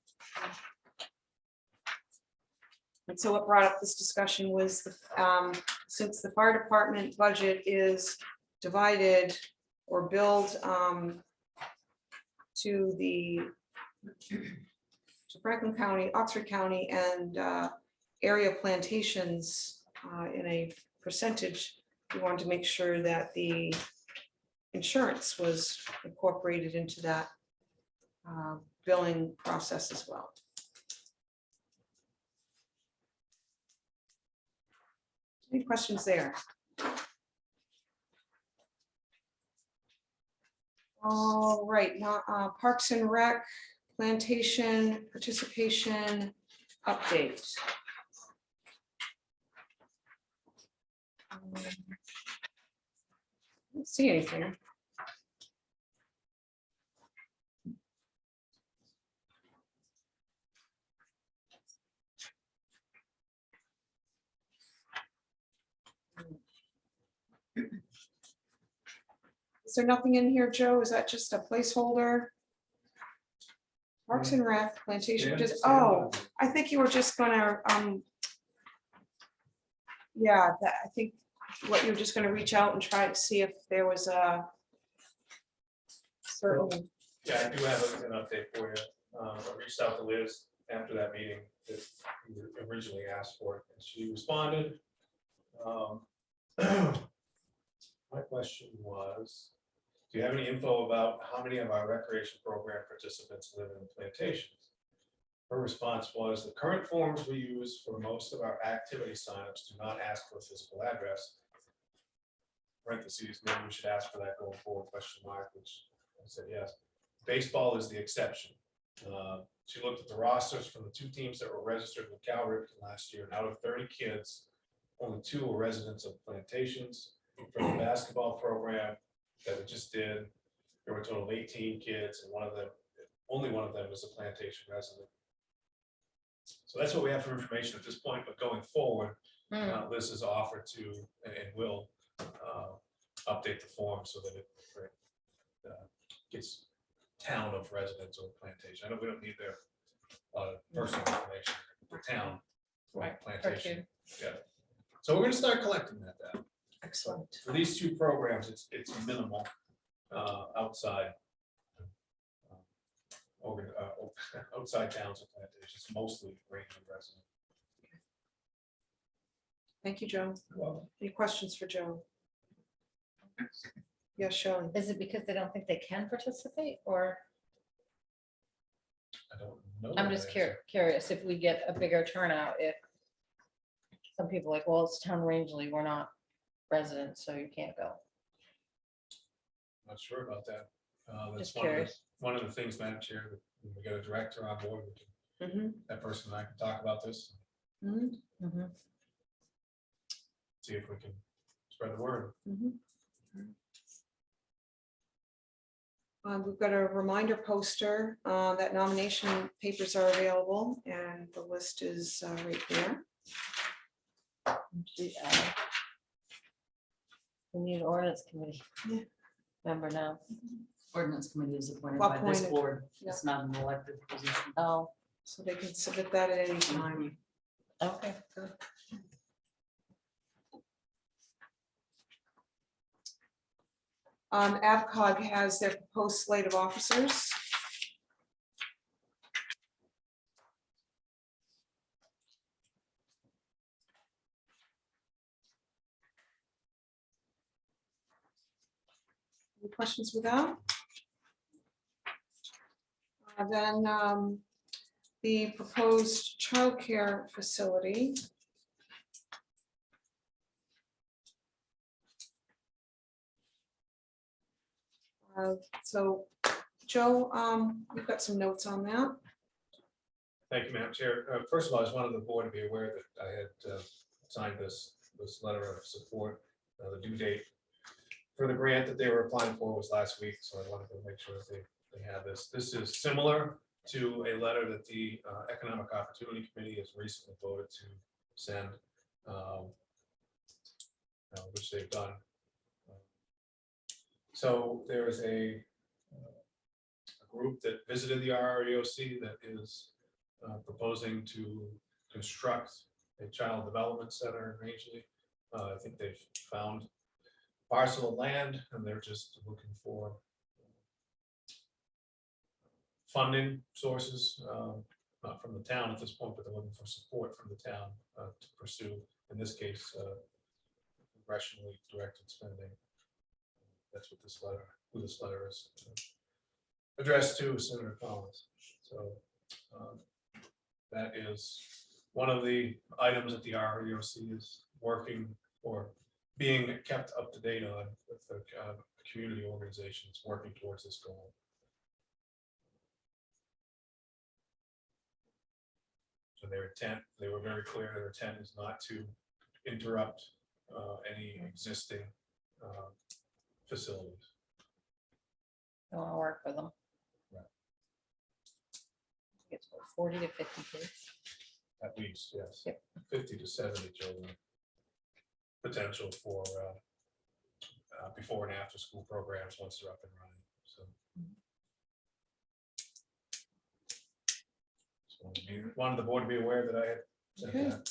And so what brought up this discussion was, since the fire department budget is divided or billed to Franklin County, Oxford County, and area plantations in a percentage, we wanted to make sure that the insurance was incorporated into that billing process as well. Any questions there? All right, now Parks and Rec, plantation participation update. Don't see anything. Is there nothing in here, Joe? Is that just a placeholder? Parks and Rec, plantation, just, oh, I think you were just gonna, yeah, that, I think what you're just gonna reach out and try to see if there was a certain, Yeah, I do have an update for you. I reached out to Liz after that meeting that you originally asked for, and she responded. My question was, do you have any info about how many of our recreation program participants live in plantations? Her response was, the current forms we use for most of our activity signups do not ask for a physical address. Parentheses, maybe we should ask for that going forward, question mark, which I said yes. Baseball is the exception. She looked at the rosters from the 2 teams that were registered with Cal Ripken last year, and out of 30 kids, only 2 were residents of plantations. For the basketball program that we just did, there were a total of 18 kids, and only one of them was a plantation resident. So that's what we have for information at this point, but going forward, Liz has offered to and will update the form so that it gets town of residents or plantation. I know we don't need their personal information, the town Right, plantation. Yeah. So we're gonna start collecting that data. excellent. For these 2 programs, it's minimal outside outside towns and plantations, mostly Greenland resident. Thank you, Joe. Well, Any questions for Joe? Yes, Shelley. Is it because they don't think they can participate, or I don't know. I'm that just answer. curious if we get a bigger turnout, if some people are like, well, it's town Rangeley, we're not residents, so you can't go. Not sure about that. That's Just curious. one of the things, Madam Chair, that when we get a director on board, we can, Mhm, that person and I can talk about this, mhm, Mhm. see if we can spread the word. mhm. We've got a reminder poster that nomination papers are available, and the list is right there. We need an ordinance committee Yeah. member now. Ordinance committee is appointed by this Appointed, board. It's not an elected position. Oh, So they can submit that at any time. okay, good. AvCog has their proposed slate of officers. Any questions with that? Then the proposed childcare facility. So Joe, you've got some notes on that. Thank you, Madam Chair. First of all, I just wanted the board to be aware that I had signed this letter of support. The due date for the grant that they were applying for was last week, so I wanted to make sure that they had this. This is similar to a letter that the Economic Opportunity Committee has recently voted to send, which they've done. So there is a group that visited the RREOC that is proposing to construct a child development center in Rangeley. I think they've found parcel of land and they're just looking for funding sources, not from the town at this point, but they're looking for support from the town to pursue, in this case, congressionally directed spending. That's what this letter, who this letter is addressed to, Senator Collins. So that is one of the items that the REOC is working or being kept up to date on with the community organizations working towards this goal. So their intent, they were very clear, their intent is not to interrupt any existing facilities. I want to work with them. Right. It's what, 40 to 50 kids. At least, yes. Yep. 50 to 70 children. Potential for before and after school programs once they're up and running, so. Wanted the board to be aware that I had said Okay. that.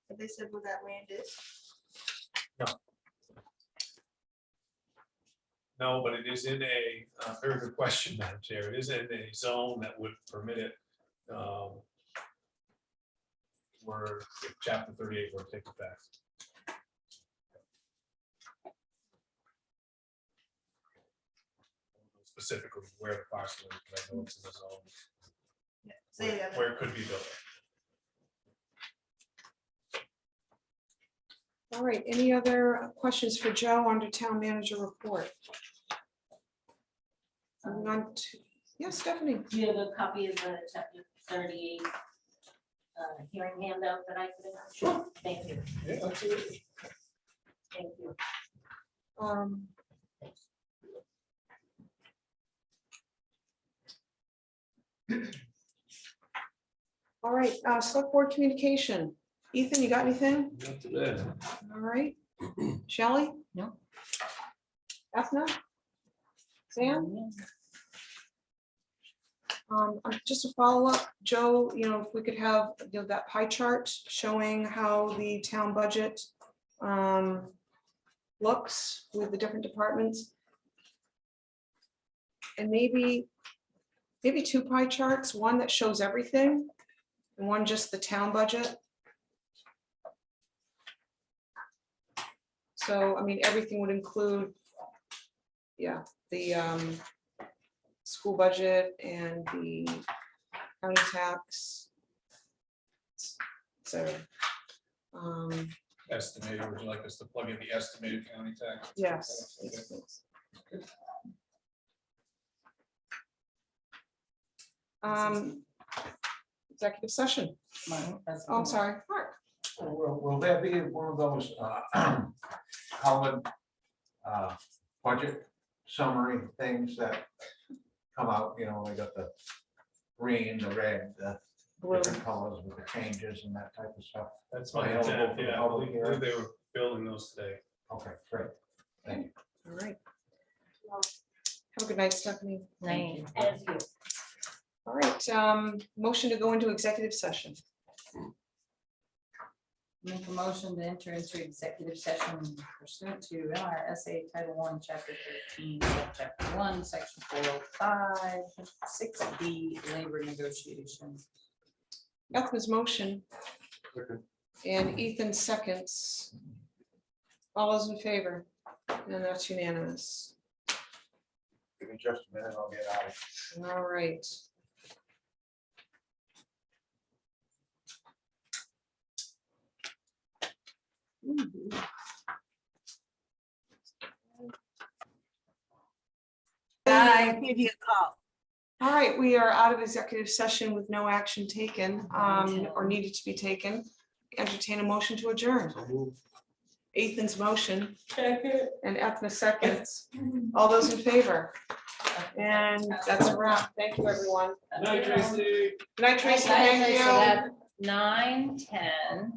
Have they said where that land is? No, but it is in a, very good question, Madam Chair. It is in a zone that would permit it. Where if chapter 38 were to take effect. Specifically where the parcel is, but I know it's in the zone Yeah, say that. where it could be built. All right, any other questions for Joe under town manager report? Moving on to, yes, Stephanie. Do you have a copy of the chapter 38 hearing handout that I could have? Sure. Thank you. Yeah, absolutely. Thank you. All right, select board communication. Ethan, you got anything? Not today. All right. Shelley? No. Ethna? Sam? Just a follow-up, Joe, if we could have, that pie chart showing how the town budget looks with the different departments. And maybe two pie charts, one that shows everything and one just the town budget. So, I mean, everything would include, yeah, the school budget and the county tax. So, Estimated, would you like us to plug in the estimated county tax? yes. Okay. Executive session. Oh, I'm sorry. Mark. Will there be one of those colored budget summary things that come out, they got the green, the red, the Blue. different colors with the changes and that type of stuff? That's my Available intent, for the yeah, I public believe hearing? they were building those today. Okay, great. Thank you. All right. Have a good night, Stephanie. Night. As you. All right, motion to go into executive session. Make a motion to enter into executive session pursuant to LRSA Title 1, Chapter 13, Chapter 1, Section 405, 6B, labor negotiations. Ethna's motion and Ethan seconds. All those in favor? And that's unanimous. Give me just a minute, I'll get out of here. All right. I give you a call. All right, we are out of executive session with no action taken or needed to be taken. Entertain a motion to adjourn. Ethan's motion and Ethna seconds. All those in favor? And that's a wrap. Thank you, everyone. Night, Tracy. Good night, Tracy. Guys, Thank so you. that's 9:10.